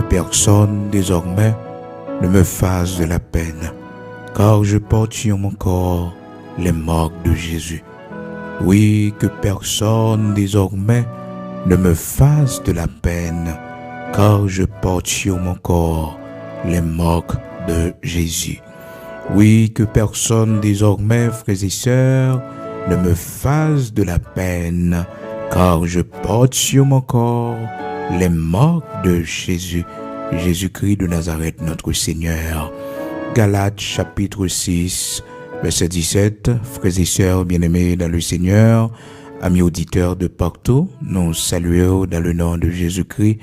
personne désormais ne me fasse de la peine, car je porte sur mon corps les marques de Jésus. Oui, que personne désormais ne me fasse de la peine, car je porte sur mon corps les marques de Jésus. Oui, que personne désormais, frères et sœurs, ne me fasse de la peine, car je porte sur mon corps les marques de Jésus, Jésus-Christ de Nazareth, notre Seigneur. Galates chapitre 6, verset 17, frères et sœurs bien-aimés dans le Seigneur, amis auditeurs de partout, nous saluons dans le nom de Jésus-Christ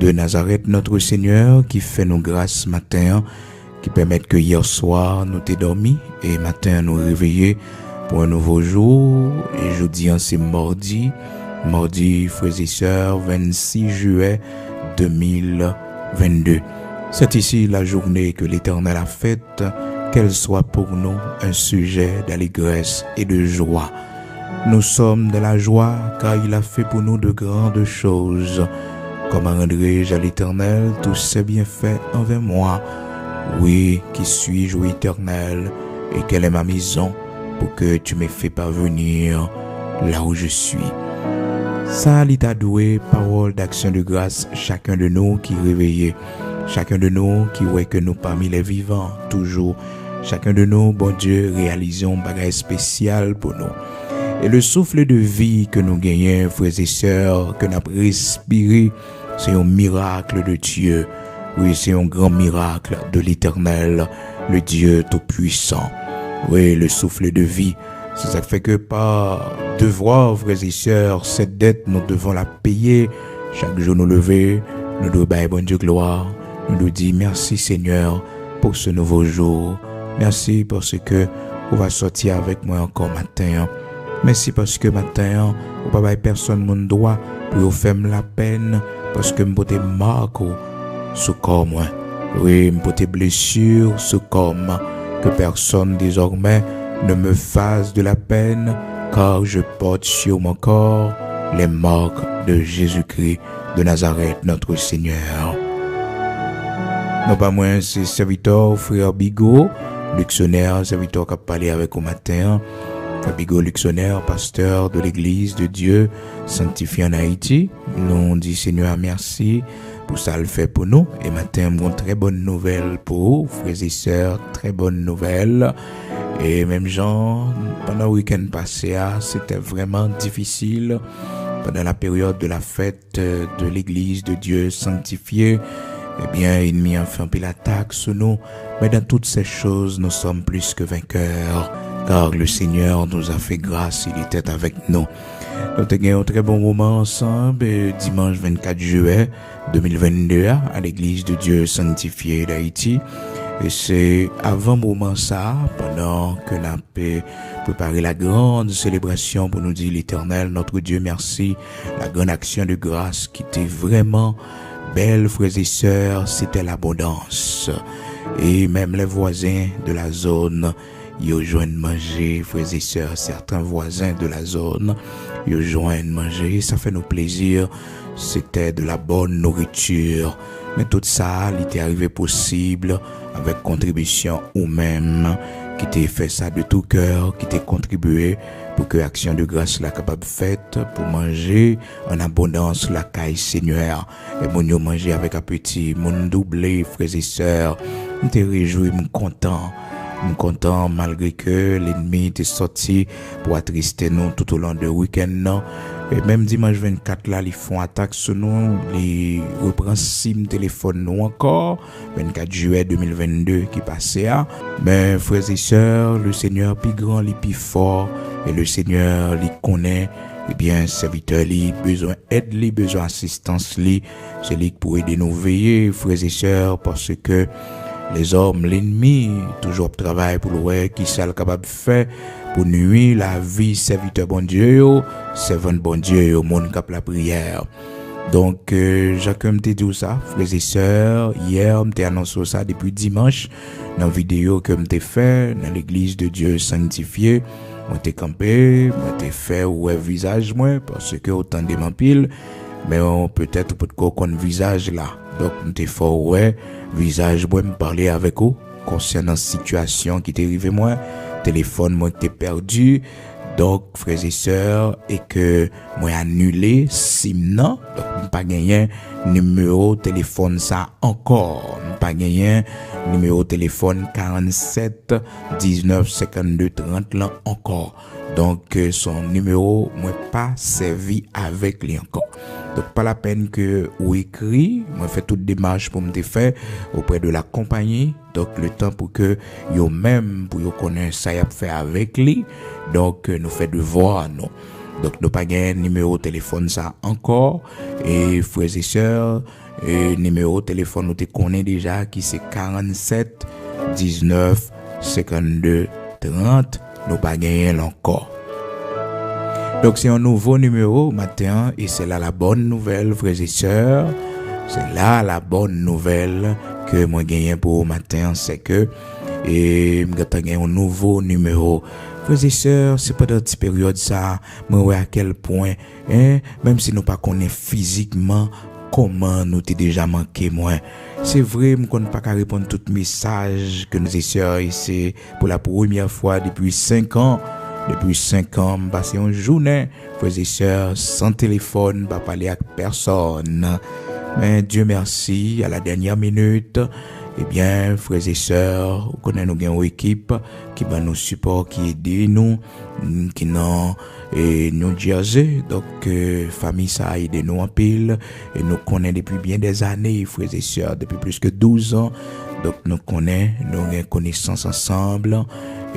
de Nazareth, notre Seigneur, qui fait nos grâces matin, qui permettent que hier soir nous t'ayons dormi et matin nous réveiller pour un nouveau jour. Et jeudi, c'est mardi, frères et sœurs, 26 juillet 2022. C'est ici la journée que l'Éternel a faite, qu'elle soit pour nous un sujet d'allégresse et de joie. Nous sommes de la joie car il a fait pour nous de grandes choses. Comment rendrai-je à l'Éternel tous ses bienfaits envers moi? Oui, qui suis-je, ô Éternel, et quelle est ma maison pour que tu me fais parvenir là où je suis. Ça, il t'a doué, parole d'action de grâce, chacun de nous qui réveillé, chacun de nous qui voit que nous parmi les vivants, toujours, chacun de nous, bon Dieu, réalisons un bagage spécial pour nous. Et le souffle de vie que nous gagnons, frères et sœurs, que nous avons respiré, c'est un miracle de Dieu. Oui, c'est un grand miracle de l'Éternel, le Dieu Tout-Puissant. Oui, le souffle de vie. C'est ça qui fait que par devoir, frères et sœurs, cette dette, nous devons la payer. Chaque jour nous lever, nous devons bailler bon Dieu gloire. Nous devons dire merci Seigneur pour ce nouveau jour. Merci parce que vous va sortir avec moi encore matin. Merci parce que matin, vous ne pas personne mon droit pour vous faire la peine parce que vous avez marqué sous corps moi. Oui, vous avez blessure sous corps moi. Que personne désormais ne me fasse de la peine, car je porte sur mon corps les marques de Jésus-Christ de Nazareth, notre Seigneur. Non pas moins, c'est serviteur frère Bigot, Luxonnaire, serviteur qui a parlé avec au matin. Frère Bigot, Luxonnaire, pasteur de l'église de Dieu, sanctifié en Haïti. Nous dit Seigneur merci pour ça le fait pour nous. Et matin, une très bonne nouvelle pour vous, frères et sœurs, très bonne nouvelle. Et même Jean, pendant le week-end passé, c'était vraiment difficile. Pendant la période de la fête de l'église de Dieu sanctifié, eh bien, l'ennemi a fait un peu l'attaque sur nous. Mais dans toutes ces choses, nous sommes plus que vainqueurs. Car le Seigneur nous a fait grâce, il était avec nous. Nous avons eu un très bon moment ensemble, dimanche 24 juillet 2022, à l'église de Dieu sanctifié d'Haïti. Et c'est avant moment ça, pendant que l'on peut préparer la grande célébration pour nous dire l'Éternel, notre Dieu, merci. La grande action de grâce qui était vraiment belle, frères et sœurs, c'était l'abondance. Et même les voisins de la zone, ils joignent manger, frères et sœurs, certains voisins de la zone, ils joignent manger, ça fait nous plaisir, c'était de la bonne nourriture. Mais tout ça, il était arrivé possible avec contribution ou même qui t'a fait ça de tout cœur, qui t'a contribué pour que l'action de grâce soit capable faite pour manger en abondance la caille Seigneur. Et mon manger avec appétit, mon doublé, frères et sœurs, je te réjouis, je suis content malgré que l'ennemi était sorti pour attrister nous tout au long du week-end. Non? Et même dimanche 24 là, ils font attaque sur nous, ils reprennent SIM téléphone nous encore, 24 juillet 2022 qui passait à. Mais frères et sœurs, le Seigneur plus grand, il plus fort, et le Seigneur il connaît, eh bien, serviteur li besoin aide li, besoin assistance li, c'est lui qui pour aider nous veiller, frères et sœurs, parce que les hommes, l'ennemi, toujours travaille pour le qui s'est capable de faire pour nuire la vie serviteur bon Dieu, servant bon Dieu, au monde cap la prière. Donc, Jacques m'a dit ça, frères et sœurs, hier, m'a annoncé ça depuis dimanche, dans la vidéo que m'a fait dans l'église de Dieu sanctifié. M'a campé, m'a fait ouais visage moi, parce que autant de m'empile, mais peut-être peut qu'on visage là. Donc m'te fort ouais visage moi me parler avec vous concernant situation qui t'est arrivé moi, téléphone moi qui t'est perdu. Donc frères et sœurs et que moi annulé sim non donc pas gagné numéro téléphone ça encore pas gagné numéro téléphone 47 19 52 30 là encore donc son numéro moi pas servi avec lui encore donc pas la peine que ou écrit moi fait toute démarche pour me faire auprès de la compagnie donc le temps pour que yo même pour yo connaître ça y a fait avec lui donc nous fait devoir non donc nous pas gagner numéro téléphone ça encore et frères et sœurs numéro téléphone nous te connaît déjà qui c'est 47 19 52 30 nous pas gagner encore. Donc c'est un nouveau numéro matin et c'est là la bonne nouvelle frères et sœurs. C'est là la bonne nouvelle que moi gagne pour matin c'est que et m'g'a gagné un nouveau numéro. Frères et sœurs, c'est pendant cette période ça, moi à quel point même si nous pas connaît physiquement comment nous t'ai déjà manqué moi. C'est vrai qu'on pas qu'à répondre tout message que nous et sœurs ici pour la première fois depuis 5 ans. Depuis 5 ans, passé une journée, frères et sœurs, sans téléphone, pas parler avec personne. Mais Dieu merci, à la dernière minute, eh bien, frères et sœurs, vous connaissez nous bien une équipe qui va nous support, qui aide nous, qui nous New Jersey. Donc, famille ça a aidé nous en pile. Et nous connaissons depuis bien des années, frères et sœurs, depuis plus que 12 ans. Donc, nous connaissons, nous avons connaissance ensemble.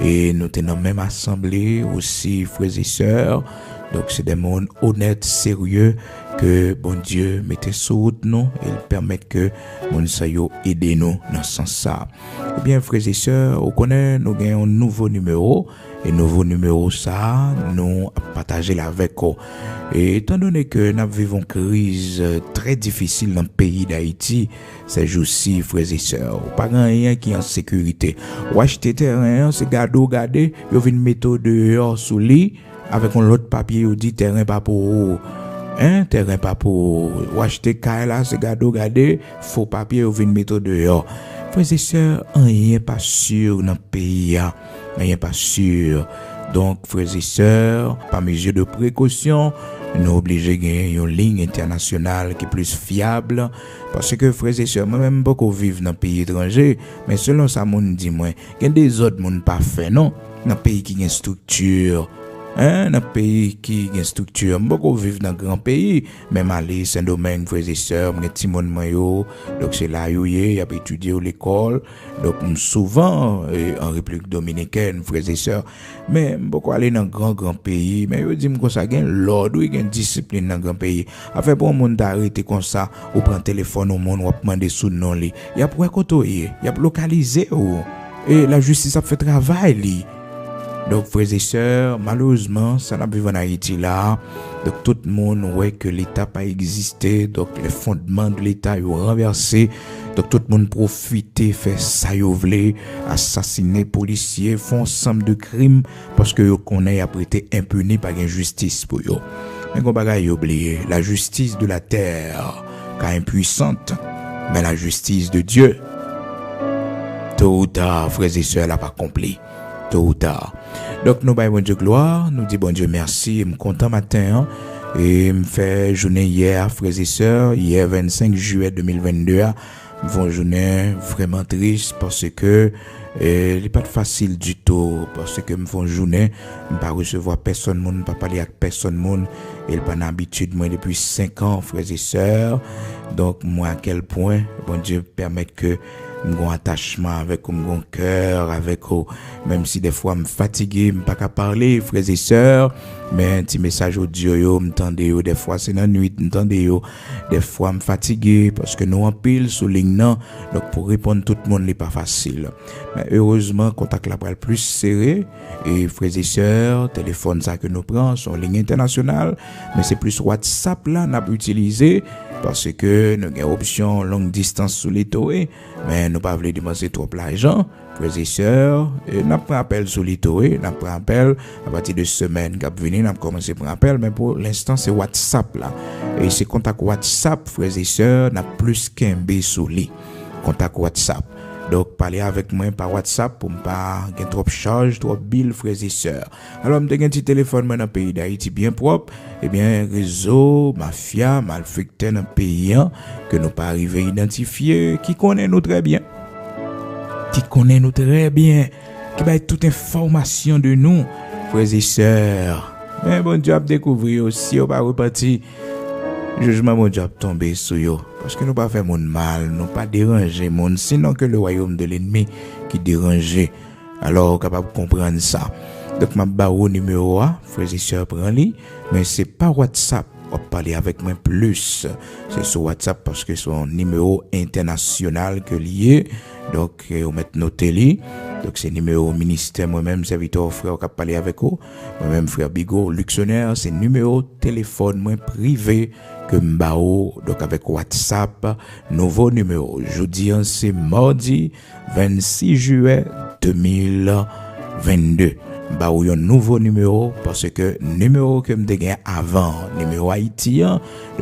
Et nous tenons même assemblée aussi, frères et sœurs. Donc, c'est des mondes honnêtes, sérieux, que bon Dieu mette sur route nous et permettre que mon sayo aide nous dans ce sens-là. Eh bien, frères et sœurs, vous connaissez, nous avons un nouveau numéro. Et nouveau numéro ça, nous partager avec vous. Et étant donné que nous vivons une crise très difficile dans le pays d'Haïti, ces jours-ci, frères et sœurs, pas rien qui est en sécurité. Ou acheter terrain, c'est garder, vous venez mettre dehors sous lit, avec un autre papier, vous dit terrain pas pour terrain pas pour ou acheter caille là, c'est garder, faux papier, vous venez mettre dehors. Frères et sœurs, rien pas sûr dans le pays, rien pas sûr. Donc, frères et sœurs, par mesure de précaution, nous obligés de gagner une ligne internationale qui est plus fiable. Parce que, frères et sœurs, moi-même, beaucoup vivent dans le pays étranger, mais selon ça, mon dit moi, il y a des autres monde pas fait, non? Dans le pays qui a une structure. Dans un pays qui a une structure, beaucoup vivent dans un grand pays, même aller Saint-Domingue, frères et sœurs, mes petits monde maillot, donc c'est là où il y a étudié à l'école, donc souvent en République dominicaine, frères et sœurs, mais beaucoup aller dans un grand pays, mais je dis que ça gagne l'ordre, il y a une discipline dans un grand pays. Afin pour un monde d'arrêter comme ça, ou prendre téléphone au monde, ou demander sous le nom, il y a pour côtoyer, il y a localiser, et la justice a fait travail, donc, frères et sœurs, malheureusement, ça n'a pas vu en Haïti là. Donc, tout le monde voit que l'État pas existé. Donc, les fondements de l'État ont renversé. Donc, tout le monde profite, fait ça, ils veulent assassiner policiers, font ensemble de crimes parce que ils connaissent après été impunis par une justice pour eux. Mais qu'on va oublier, la justice de la terre, car impuissante, mais la justice de Dieu, tôt ou tard, frères et sœurs, elle n'a pas accompli. Tôt ou tard. Donc, nous baillons bon Dieu gloire, nous disons bon Dieu merci, je suis content matin, et je fais journée hier, frères et sœurs, hier 25 juillet 2022, une journée vraiment triste parce que il n'est pas facile du tout, parce que me font journée, je ne pas recevoir personne, je ne pas parler avec personne, et pas d'habitude, moi depuis 5 ans, frères et sœurs, donc moi à quel point, bon Dieu permet que mon attachement avec mon cœur avec même si des fois me fatigué me pas qu'à parler frères et sœurs mais un petit message audio yo m'tendez yo des fois c'est dans nuit m'tendez yo des fois me fatigué parce que nous en pile sous ligne non donc pour répondre tout le monde n'est pas facile mais heureusement contact là pour plus serré et frères et sœurs téléphone ça que nous prend sur ligne internationale mais c'est plus WhatsApp là n'a pas utilisé parce que nous avons option longue distance sous les taux, mais nous pas voulu dépenser trop l'argent. Frères et sœurs, nous prenons appel sur les taux, nous prenons appel à partir de semaine qui venir, nous commencé à prendre appel, mais pour l'instant c'est WhatsApp là. Et c'est contact WhatsApp, frères et sœurs, n'a plus qu'un B sous lui. Contact WhatsApp. Donc, parlez avec moi par WhatsApp pour ne pas avoir trop de charges, trop de billes, frères et sœurs. Alors, je suis un petit téléphone dans le pays d'Haïti bien propre. Eh bien, réseau, mafia, malfecté dans le pays que nous pas arrivé à identifier, qui connaît nous très bien. Qui connaît nous très bien. Qui va être toute information de nous, frères et sœurs. Mais bon Dieu a découvert aussi, on va repartir. Jugement mon Dieu a tombé sur eux. Parce que nous pas faire mon mal, nous pas déranger mon, sinon que le royaume de l'ennemi qui dérangeait. Alors, capable de comprendre ça. Donc, ma barreau numéro 1, frères et sœurs, prends-les, mais c'est pas WhatsApp. On va parler avec moi plus. C'est sur WhatsApp parce que c'est un numéro international que lié. Donc, on met noter li. Donc, c'est numéro ministère, moi-même, serviteur, frère, on va parler avec vous. Moi-même, frère Bigot, Luxonnaire, c'est numéro téléphone, moi, privé, que m'bao, donc avec WhatsApp, nouveau numéro. Jeudi, c'est mardi 26 juillet 2022. M'bao un nouveau numéro parce que numéro que m'te gagné avant, numéro haïtien,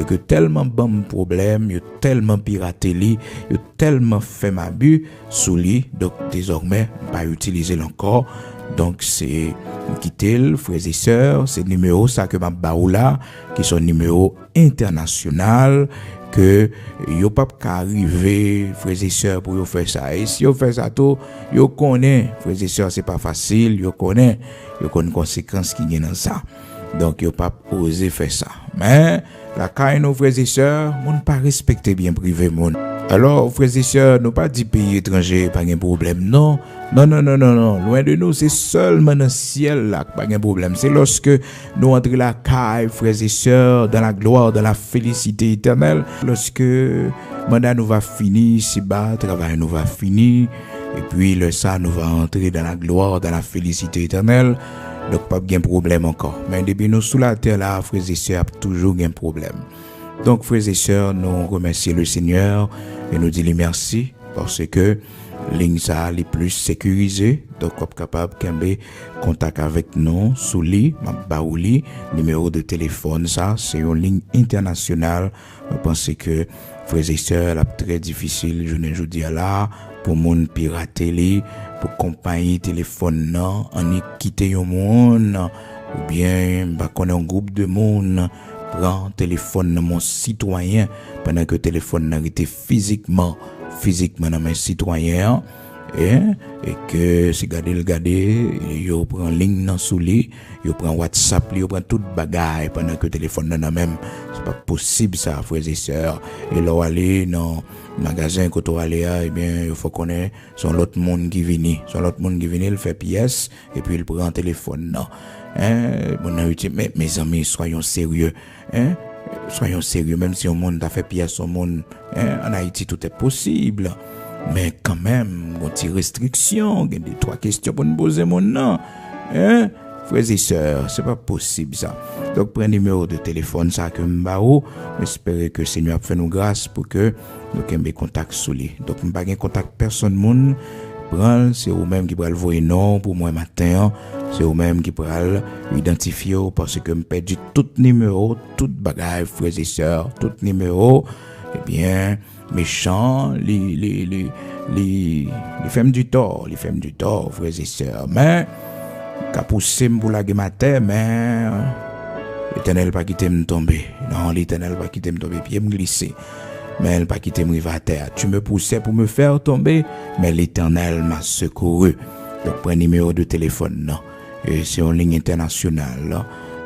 que tellement bon problème, yo tellement piraté li, yo tellement fait m'abus sous li, donc désormais pas utiliser encore. Donc c'est quitter frères et sœurs, c'est numéro ça que m'a baou là qui sont numéro international que yo pas arriver frères et sœurs pour yo faire ça. Et si yo fait ça tout, yo connaît frères et sœurs, c'est pas facile, yo connaît conséquences qui viennent dans ça. Donc yo pas oser faire ça. Mais la caille nos frères et sœurs, moun pas respecter bien privé moun. Alors, frères et sœurs, nous pas dit pays étranger, pas de problème. Non. Loin de nous, c'est seulement dans le ciel là, pas de problème. C'est lorsque nous entrons la caille, frères et sœurs, dans la gloire, dans la félicité éternelle. Lorsque mandat nous va finir, si bas, travail nous va finir. Et puis, le ça, nous va entrer dans la gloire, dans la félicité éternelle. Donc, pas de problème encore. Mais depuis nous sous la terre là, frères et sœurs, toujours un problème. Donc, frères et sœurs, nous remercions le Seigneur et nous disons merci parce que ligne ça est plus sécurisée. Donc, on est capable de contact avec nous sous lit, numéro de téléphone, ça, c'est une ligne internationale. Je pense que frères et sœurs, c'est très difficile, je ne dis là, pour moun pirater, pour compagnie téléphone, non, on y quitter un monde, ou bien, qu'on ait un groupe de monde. Prends téléphone de mon citoyen pendant que téléphone n'a été physiquement dans mes citoyens et que si garder yo prend ligne dans sous lit, yo prend WhatsApp, yo prend toute bagaille pendant que téléphone n'a même, c'est pas possible ça, frères et sœurs. Et là aller dans magasin quand on aller eh bien il faut connaître son l'autre monde qui vient, il fait pièce et puis il prend un téléphone non. Mais mes amis, soyons sérieux. Soyons sérieux, même si au monde a fait pièce au monde, en Haïti tout est possible. Mais quand même, on a des restrictions, il y a des 3 questions pour nous poser mon nom. Frères et sœurs, c'est pas possible ça. Donc, prenez numéro de téléphone, ça que m'bao. J'espère que le Seigneur a fait nous grâce pour que nous ayons contact sur lui. Donc, m'pas gen contact personne moun. C'est vous-même qui pourrez le voir non pour moi matin. C'est vous-même qui pourrez l'identifier parce que me perdu tout numéro, tout bagaille, frères et sœurs, tout numéro. Eh bien, méchant, les femmes du tort, frères et sœurs. Mais, qu'a poussé pour la matin, mais l'Éternel pas quitté me tomber. Non, l'Éternel pas quitté me tomber, pied me glisser. Mais elle pas quitté me à terre. Tu me poussais pour me faire tomber, mais l'Éternel m'a secouru. Donc, prends numéro de téléphone, non. Et c'est en ligne internationale, là.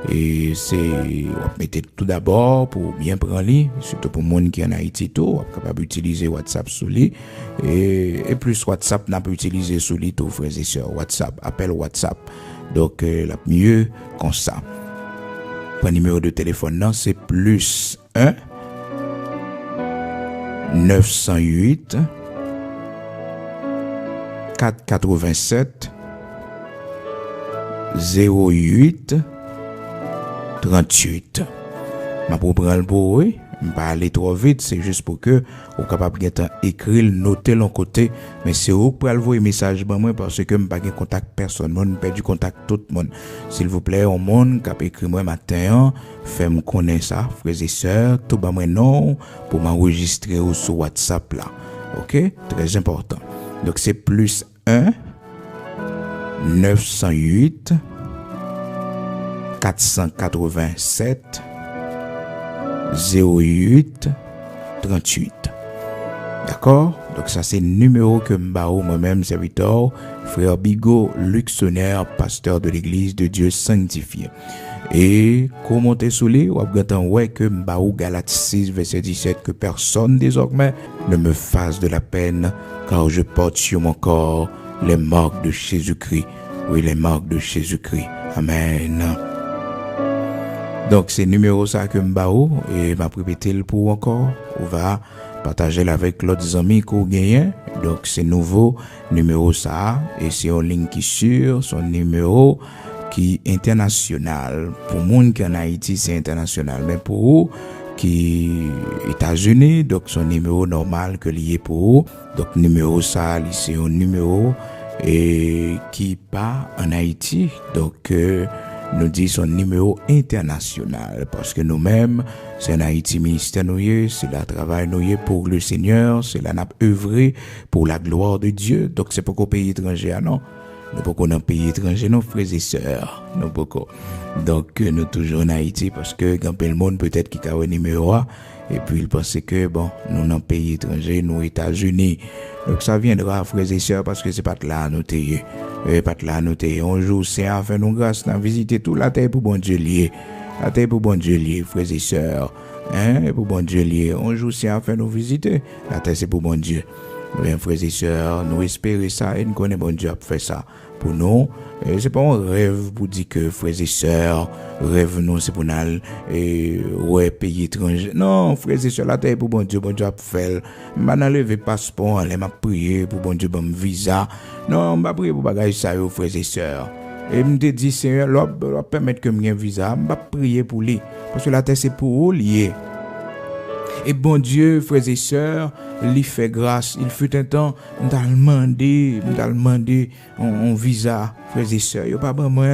Et c'est, on mettait tout d'abord pour bien prendre lui, surtout pour monde qui en Haïti tout, on est capable d'utiliser WhatsApp sous lui. Et plus WhatsApp n'a pas utilisé sous lui tout, frères et sœurs. WhatsApp, appel WhatsApp. Donc, la mieux comme ça. Prends numéro de téléphone, non, c'est plus 1 908 487 08 38. Ma pour prendre pour oui, Pas aller trop vite, c'est juste pour que vous capable d'écrire, noter l'on côté, mais c'est vous pour envoyer message moi parce que je pas de contact personne, moi perdu contact tout le monde. S'il vous plaît, au monde qui a écrit moi matin, fait-moi connaître ça, frères et sœurs, tout ba moi non pour m'enregistrer sur WhatsApp là. OK? Très important. Donc c'est plus 1 908 487 08 38. D'accord? Donc ça c'est le numéro que m'bao moi-même serviteur frère Bigot Luxonnaire, pasteur de l'église de Dieu sanctifié. Et commentez sous les ou abgatan ouais que m'bao Galates 6 verset 17 que personne désormais ne me fasse de la peine car je porte sur mon corps les marques de Jésus-Christ. Oui, les marques de Jésus-Christ. Amen. Donc, c'est numéro ça que m'bao et m'a répété le pour encore. On va partager avec l'autre amis qu'on gagne. Donc, c'est nouveau numéro ça et c'est en ligne qui sur son numéro qui est international. Pour monde qui en Haïti, c'est international. Mais pour vous qui États-Unis, donc son numéro normal que lié pour vous. Donc, numéro ça, c'est un numéro et qui pas en Haïti. Donc, nous dit son numéro international parce que nous-mêmes, c'est un Haïti ministère nous, c'est la travail nous pour le Seigneur, c'est la nappe œuvrée pour la gloire de Dieu. Donc c'est pas qu'au pays étranger, non. Nous pas qu'on dans pays étranger, nos frères et sœurs, nous pas. Donc nous toujours en Haïti parce que quand le monde peut-être qui a un numéro et puis il pense que bon, nous dans pays étranger, nous États-Unis. Donc ça viendra frères et sœurs parce que c'est pas là noté. Pas là noté. Un jour c'est à faire nous grâce à visiter toute la terre pour bon Dieu lié. La terre pour bon Dieu lié, frères et sœurs. Et pour bon Dieu lié. Un jour c'est à faire nous visiter. La terre c'est pour bon Dieu. Bien frères et sœurs, nous espérons ça et nous connaissons bon Dieu a fait ça pour nous. Et c'est pas un rêve pour dire que frères et sœurs, rêve non c'est pour nous ouais pays étranger. Non, frères et sœurs, la terre pour bon Dieu a fait. M'a enlevé passeport, elle m'a prié pour bon Dieu bon visa. Non, m'a prié pour bagage ça frères et sœurs. Et me dit Seigneur, l'op permettre que me un visa, m'a prié pour lui parce que la terre c'est pour lié. Et bon Dieu, frères et sœurs, lui fait grâce. Il fut un temps, m't'a demandé un visa, frères et sœurs. Yo pas bon moi,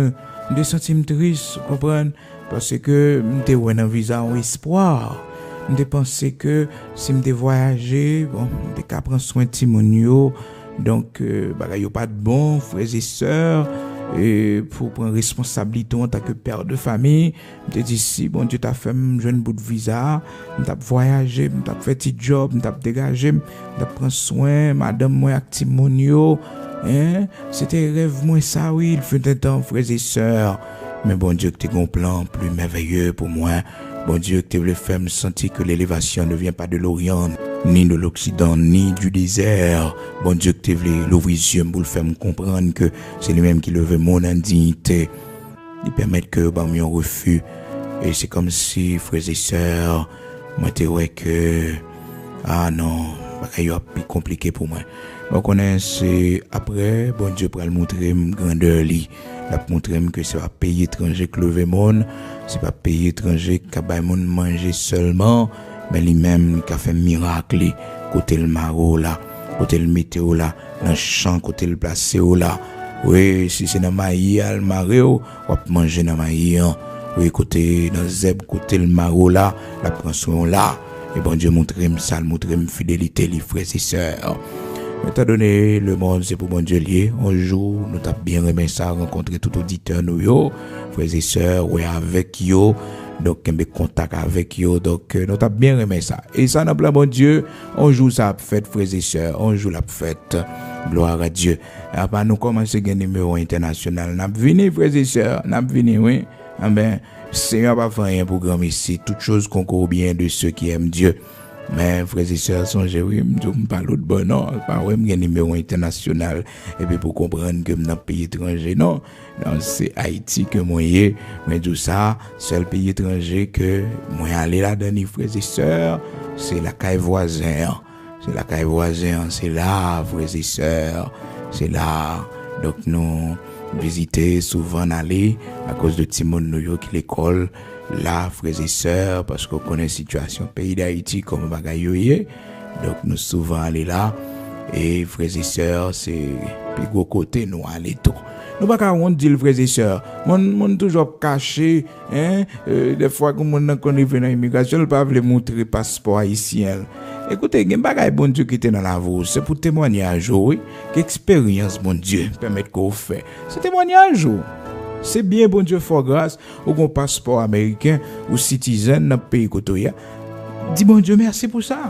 me senti triste, comprendre parce que m'était ouais un visa en espoir. Me pensé que si me voyager, bon, me capable prendre soin de Timonio. Donc bagay yo pas de bon, frères et sœurs. Et pour prendre responsabilité en tant que père de famille, je te dis si bon Dieu t'a fait un jeune bout de visa, m't'a voyager, m't'a fait petit job, m't'a dégagé, m't'a prendre soin madame moi actimonio, hein, c'était rêve moi ça oui, il fut un temps frères et sœurs, mais bon Dieu que t'es un plan plus merveilleux pour moi. Bon Dieu, que tu veux faire me sentir que l'élévation ne vient pas de l'Orient, ni de l'Occident, ni du désert. Bon Dieu, que tu veux l'ouvrir les yeux pour le faire me comprendre que c'est lui-même qui lève mon indignité. Il permet que bah on refus. Et c'est comme si, frères et sœurs, moi te ouais que ah non, il y a plus compliqué pour moi. Donc on est c'est après bon Dieu pour le montrer grandeur li. La montrer que c'est pas pays étranger que lever monde, c'est pas pays étranger qui a monde manger seulement, mais lui-même qui a fait miracle côté le maro là, côté le météo là, dans champ côté le placé là. Oui, si c'est dans maïs le maro, on peut manger dans maïs. Oui, côté dans zeb côté le maro là, la prend soin là. Et bon Dieu montre-moi ça, montre-moi fidélité les frères et sœurs. Étant donné le monde c'est pour bon Dieu lié, un jour nous t'a bien aimé ça rencontrer tout auditeur nous yo, frères et sœurs, ouais avec yo, donc un contact avec yo, donc nous t'a bien aimé ça. Et ça n'a pas bon Dieu, un jour ça a fait frères et sœurs, un jour la fête. Gloire à Dieu. Après nous commencer un numéro international, n'a venu frères et sœurs, n'a venu oui. Ah ben Seigneur pas faire un programme ici, toute chose concourt bien de ceux qui aiment Dieu. Mais frères et sœurs, songez oui, me parle de bon non, pas ouais un numéro international et puis pour comprendre que dans pays étranger non, c'est Haïti que moi y mais tout ça, seul pays étranger que moi aller là-dedans frères et sœurs, c'est la caille voisin. C'est la caille voisin, c'est là frères et sœurs, c'est là. Donc nous visiter, souvent aller à cause de Timon New York l'école là, frères et sœurs, parce qu'on connaît la situation pays d'Haïti comme bagaille. Donc nous souvent aller là et frères et sœurs, c'est plus gros côté nous aller tout. Nous pas qu'à honte dire frères et sœurs, mon toujours caché des fois que mon connaît venir immigration, il pas veut montrer passeport haïtien. Écoutez, il y a un bon Dieu qui était dans la voie. C'est pour témoignage, oui. Qu'expérience, bon Dieu, permet qu'on fait. C'est témoignage, c'est bien, bon Dieu, fort grâce, ou qu'on passeport américain, ou citizen dans le pays côté. Dis, bon Dieu, merci pour ça.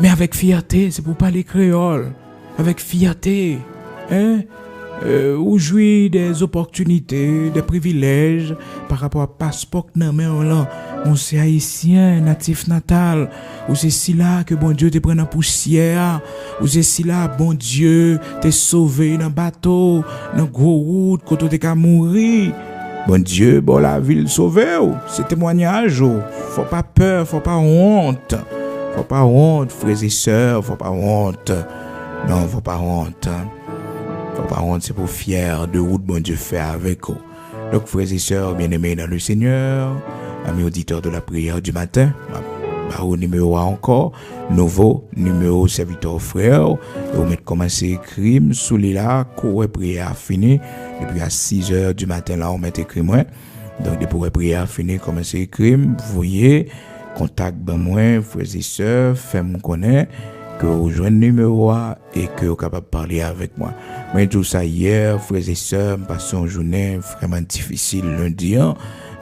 Mais avec fierté, c'est pour parler créole. Avec fierté, ou jouir des opportunités, des privilèges par rapport à passeport que nous avons là. On c'est haïtien, natif natal. Ou c'est si là que bon Dieu te prend en poussière. Ou c'est si là, bon Dieu te sauvé dans bateau, dans gros route, quand tu t'es mourir. Bon Dieu, bon la ville sauvée. C'est témoignage. Faut pas peur, faut pas honte. Faut pas honte, frères et sœurs, faut pas honte. Non, faut pas honte. Faut pas honte, c'est pour fier de route bon Dieu fait avec vous. Donc, frères et sœurs, bien-aimés dans le Seigneur, amis auditeurs de la prière du matin, au numéro encore, nouveau numéro serviteur frère, et vous mettez commencer écrire sous les là, courez prière fini, depuis à 6 heures du matin là, on met écrit moi. Donc, depuis la prière fini, commencez écrire, vous voyez, contact ben moi, frères et sœurs, faites-moi connaître, que vous jouez le numéro et que vous êtes capable de parler avec moi. Mais tout ça hier, frères et sœurs, passé une journée vraiment difficile lundi.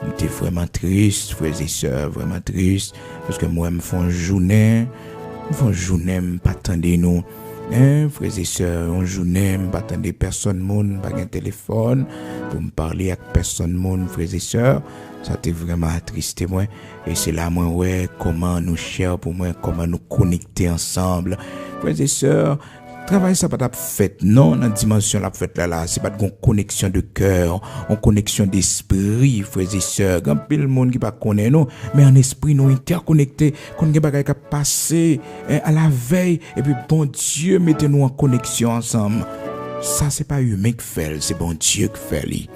J'étais vraiment triste, frères et sœurs, vraiment triste. Parce que moi, je me fais une journée, pas attendre nous. Frères et sœurs, une journée, je ne pas attendre personne, pas un téléphone, pour me parler avec personne, frères et sœurs. Ça t'est vraiment attristé, moi. Et c'est là, moi, ouais, comment nous chercher pour moi, comment nous connecter ensemble. Frères et sœurs, travail, ça pas fait, non, dans la dimension, la fête là, c'est pas une connexion de cœur, une connexion d'esprit, frères et sœurs. Quand pile le monde qui pas connaît nous, mais en esprit, nous interconnectés, qu'on ne pas passer à la veille, et puis bon Dieu, mettez-nous en connexion ensemble. Ça, c'est pas humain qui fait, c'est bon Dieu qui fait.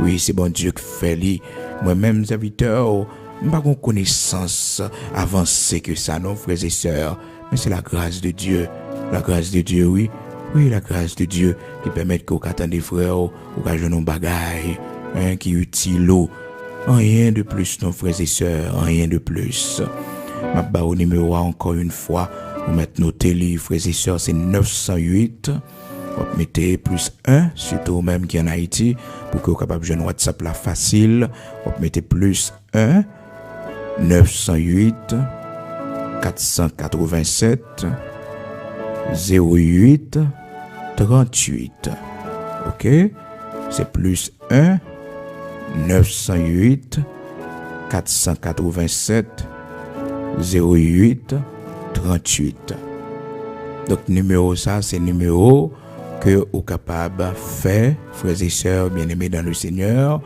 Oui, c'est bon Dieu qui fait. Moi-même, serviteur, je n'ai pas une connaissance avancée que ça, non, frères et sœurs. Mais c'est la grâce de Dieu. La grâce de Dieu, oui. Oui, la grâce de Dieu qui permet que vous attendez frères, ou que vous bagaille, qui est utile. Rien de plus, non, frères et sœurs, rien de plus. Ma barre au numéro encore une fois. Vous mettez nos télé, frères et sœurs, c'est 908. Vous mettez plus 1, surtout même qui en Haïti, pour que vous soyez capable de jouer WhatsApp là facile. Vous mettez plus 1, 908, 487, 08, 38. Ok? C'est plus 1, 908, 487, 08, 38. Donc, numéro ça, c'est numéro que vous êtes capable de faire, frères et sœurs bien-aimés dans le Seigneur.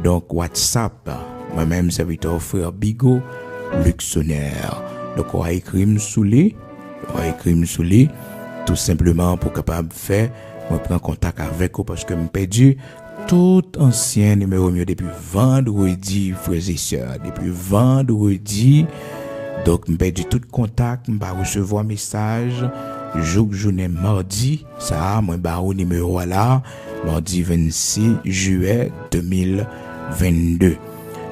Donc, WhatsApp, moi-même, serviteur frère Bigot, Luxonnaire. Donc, on va écrire sous lui, tout simplement pour capable de faire, on prend contact avec vous parce que je perdu tout ancien numéro mieux depuis vendredi, frères et sœurs, depuis vendredi. Donc, je perdu tout contact, je vais recevoir un message. Journée mardi, ça, moi, au numéro là, mardi 26 juillet 2022.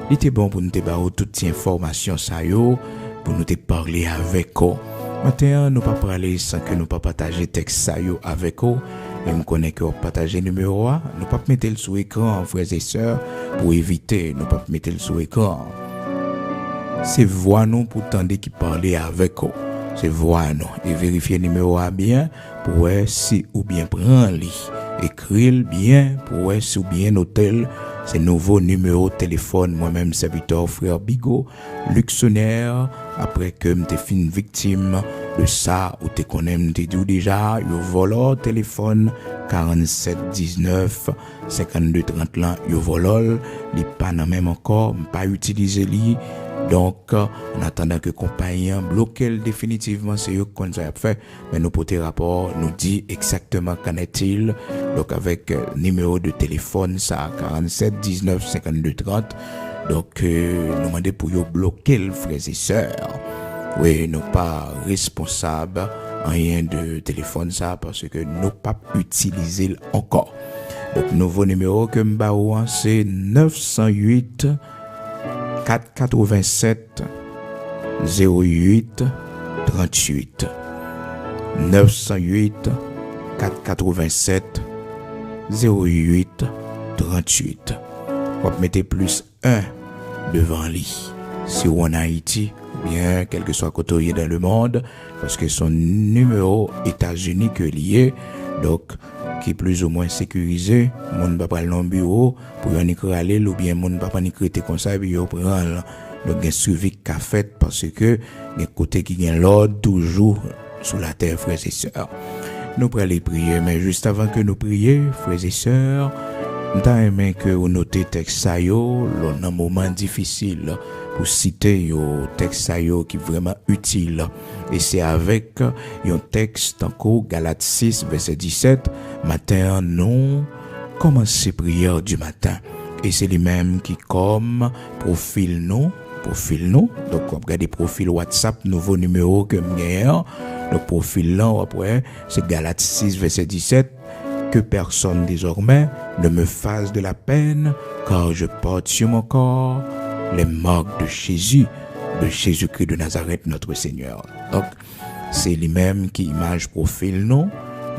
Il était bon pour nous te bailler toutes ces informations, ça yo, pour nous te parler avec vous. Maintenant, nous pas parler sans que nous pas partager texte ça yo avec vous. Et nous connaissons que vous partagez numéro 1, nous pas mettre le sous écran, frères et sœurs, pour éviter, nous pas mettre le sous écran. C'est voix nous pour tenter qui parler avec vous. C'est voir non et vérifier le numéro A bien pour voir si ou bien prendre li écrire bien pour voir si ou bien noter c'est nouveau numéro de téléphone moi-même serviteur frère Bigot Luxonnaire après que m'te fin victime de ça ou te connais m'te dit déjà yo voleur téléphone 47 19 52 30 là yo volol li pas nan même encore pas utiliser li. Donc, en attendant que compagnie bloque définitivement, c'est eux qu'on a fait. Mais nous porter rapport, nous dit exactement qu'en est-il Donc avec numéro de téléphone ça 47 19 52 30. Donc nous demandons pour yo bloquer les frères et sœurs. Oui, nous pas responsables rien de téléphone ça parce que nous pas utiliser encore. Donc nouveau numéro que m'baouan c'est 908 487 08 38 908 487 08 38. Vous mettez plus 1 devant lui. Si vous en Haïti, bien, quel que soit côté dans le monde, parce que son numéro États-Unis que lié, donc, qui est plus ou moins sécurisé, moun pa pral nan bureau, pour yon aller, ou bien moun pa ni créer comme ça, puis yon pral, donc, gen suivi qu'a fait, parce que, gen côté qui gen l'ordre, toujours, sous la terre, frères et sœurs. Nous pral les prier, mais juste avant que nous prions, frères et sœurs, nous aimé que vous notez texte ça yo, dans un moment difficile, pour citer yo texte ça yo qui est vraiment utile. Et c'est avec un texte encore Galates 6 verset 17, matin nous commencer prière du matin. Et c'est lui-même qui comme profil nous. Donc on regarde le profil WhatsApp nouveau numéro que m'gagne. Le profil là après c'est Galates 6 verset 17. Que personne désormais ne me fasse de la peine, car je porte sur mon corps les marques de Jésus-Christ de Nazareth, notre Seigneur. Donc, c'est lui-même qui image profil nous.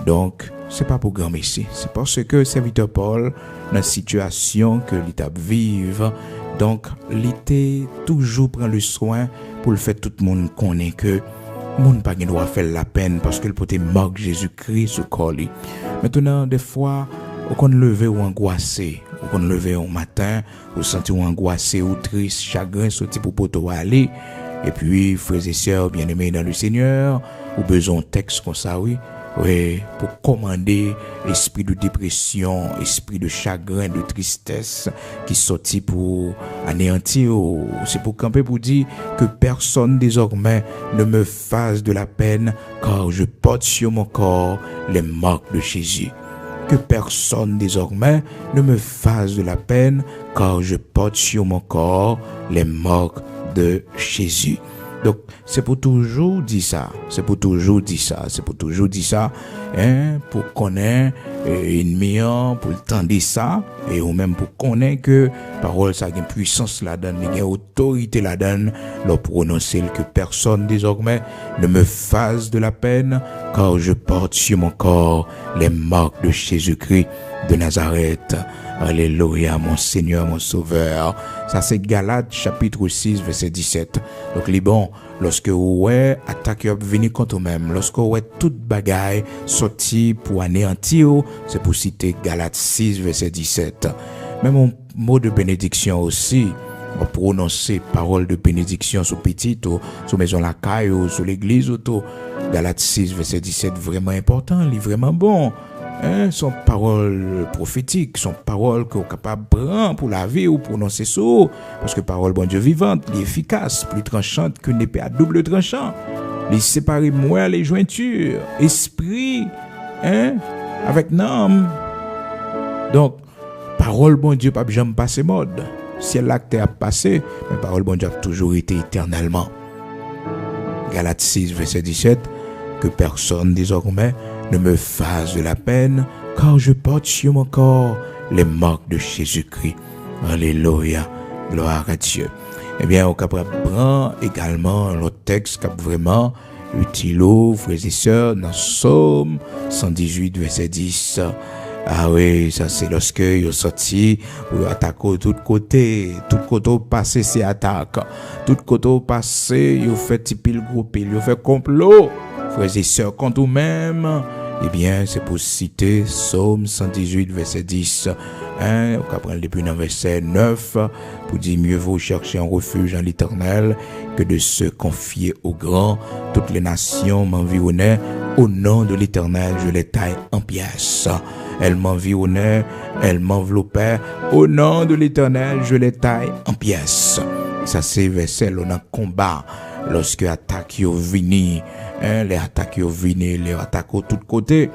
Donc, c'est pas pour grand messie. C'est parce que serviteur Paul, dans la situation que l'état vive, donc, l'été toujours prend le soin pour le faire tout le monde connaît que moun pa gen doit faire la peine parce que le pote marque Jésus-Christ sur corps. Maintenant des fois on kon lever ou angoissé, on kon lever au matin, ou sentir ou angoissé ou triste, chagrin sorti pour poto aller et puis frères et sœurs bien-aimés dans le Seigneur, ou besoin texte comme ça oui, pour commander esprit de dépression, esprit de chagrin, de tristesse qui sortit pour anéantir. C'est pour camper pour dire que personne désormais ne me fasse de la peine car je porte sur mon corps les marques de Jésus. Que personne désormais ne me fasse de la peine car je porte sur mon corps les marques de Jésus. Donc, c'est pour toujours dire ça, pour connaître ennemi, pour tendre ça, et ou même pour connaître que parole ça a une puissance là-dedans, il y a une autorité là-dedans, leur prononcer que personne désormais ne me fasse de la peine, car je porte sur mon corps les marques de Jésus-Christ de Nazareth. Alléluia, mon Seigneur, mon Sauveur. Ça, c'est Galates, chapitre 6, verset 17. Donc, les bons, lorsque vous avez attaqué venir contre vous-même, lorsque vous avez toute bagaille sorti pour anéantir, c'est pour citer Galates 6, verset 17. Même un mot de bénédiction aussi, on prononcer parole de bénédiction sur petit, sur maison la caille, sur l'église, Galates 6, verset 17, vraiment important, il est vraiment bon. Son parole prophétique, son parole qu'on est capable de prendre pour la vie ou prononcer ça, parce que parole bon Dieu vivante, elle est efficace, plus tranchante qu'une épée à double tranchant. Il sépare moi les jointures, esprit, avec l'âme. Donc, parole bon Dieu pas jamais passer mode. Si l'acte a passé, mais parole bon Dieu a toujours été éternellement. Galates 6, verset 17, que personne désormais ne me fasse de la peine, car je porte sur mon corps les marques de Jésus-Christ. Alléluia, gloire à Dieu. Eh bien, on peut prendre également le texte qui est vraiment utile, frères et sœurs, dans Psaume 118, verset 10. Ah oui, ça c'est lorsque ils sont sortis, ils attaquent tout côté passé c'est attaque. Tout côté passé, ils fait pile groupe, ils fait complot. Frères et sœurs, contre vous-même, eh bien, c'est pour citer Psaume 118, verset 10. On va prendre depuis le verset 9, pour dire mieux vaut chercher un refuge en l'Éternel que de se confier au grand. Toutes les nations m'environnaient. Au nom de l'Éternel, je les taille en pièces. Elles m'environnaient, elles m'enveloppaient. Au nom de l'Éternel, je les taille en pièces. Ça, c'est verset, l'on a combat. Lorsque attaque yo vini, les attaques yo vini, les attaques de tous côtés,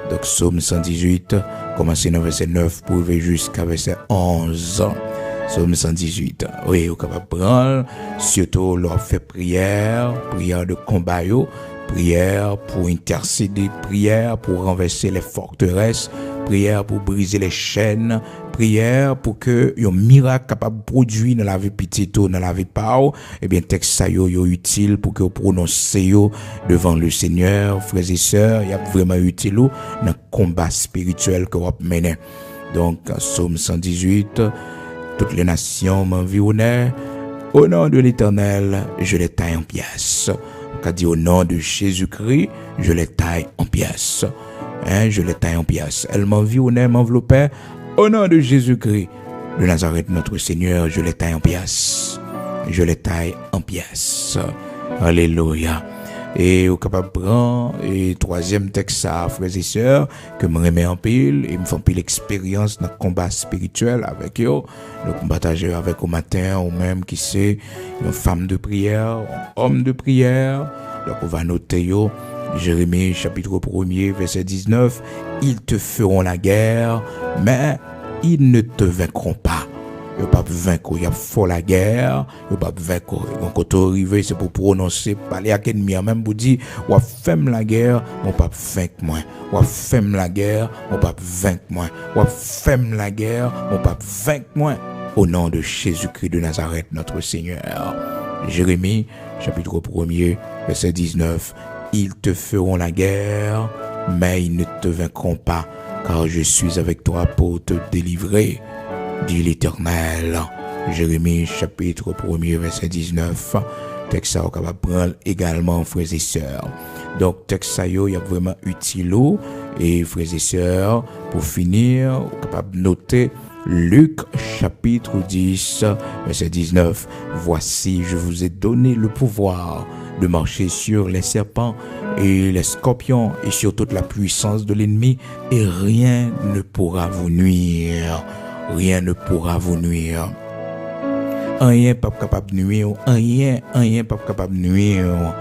Donc, Psaume 118, commencez dans verset 9 pour arriver jusqu'à verset 11. Psaume 118. Oui, vous capable prendre, surtout leur fait prière de combat, prière pour intercéder, prière pour renverser les forteresses, prière pour briser les chaînes, prière pour que un miracle capable de produire dans la vie petite dans la vie pao, eh bien texte ça yo utile pour que vous prononcez devant le Seigneur, frères et sœurs, il y a vraiment utile dans le combat spirituel que vous menez. Donc Psaume 118, toutes les nations m'environnaient, au nom de l'Éternel, je les taille en pièces. Qu'a dit au nom de Jésus-Christ, je les taille en pièces. Je les taille en pièces. Elle m'environnait, m'enveloppait. Au nom de Jésus-Christ de Nazareth, notre Seigneur, je les taille en pièces. Je les taille en pièces. Alléluia. Et au capable prendre, et troisième texte, ça, frères et sœurs, que me remet en pile, et me font pile expérience dans le combat spirituel avec eux. Donc, partager avec au matin, ou même qui c'est, une femme de prière, un homme de prière. Donc, on va noter yo. Jérémie, chapitre 1er, verset 19. Ils te feront la guerre, mais ils ne te vaincront pas. Ils pas vaincre, il y a fort la guerre, ils pas vaincre. Donc quand tu arrives, c'est pour prononcer, parler à l'ennemi, même pour dire, ou femme la guerre, on pas vaincre moi. Ou femme la guerre, on pas vaincre moi. Ou femme la guerre, on pas vaincre moi. Au nom de Jésus-Christ de Nazareth, notre Seigneur. Jérémie, chapitre 1er, verset 19. Ils te feront la guerre, mais ils ne te vaincront pas, car je suis avec toi pour te délivrer, dit l'Éternel. Jérémie, chapitre 1er, verset 19. Texte ça, on va prendre également, frères et sœurs. Donc, texte ça, il y a vraiment utile. Et frères et sœurs, pour finir, on est capable de noter Luc, chapitre 10, verset 19. Voici, je vous ai donné le pouvoir de marcher sur les serpents et les scorpions et sur toute la puissance de l'ennemi, et rien ne pourra vous nuire. Rien ne pourra vous nuire. Rien pas capable de nuire. Rien pas capable de nuire.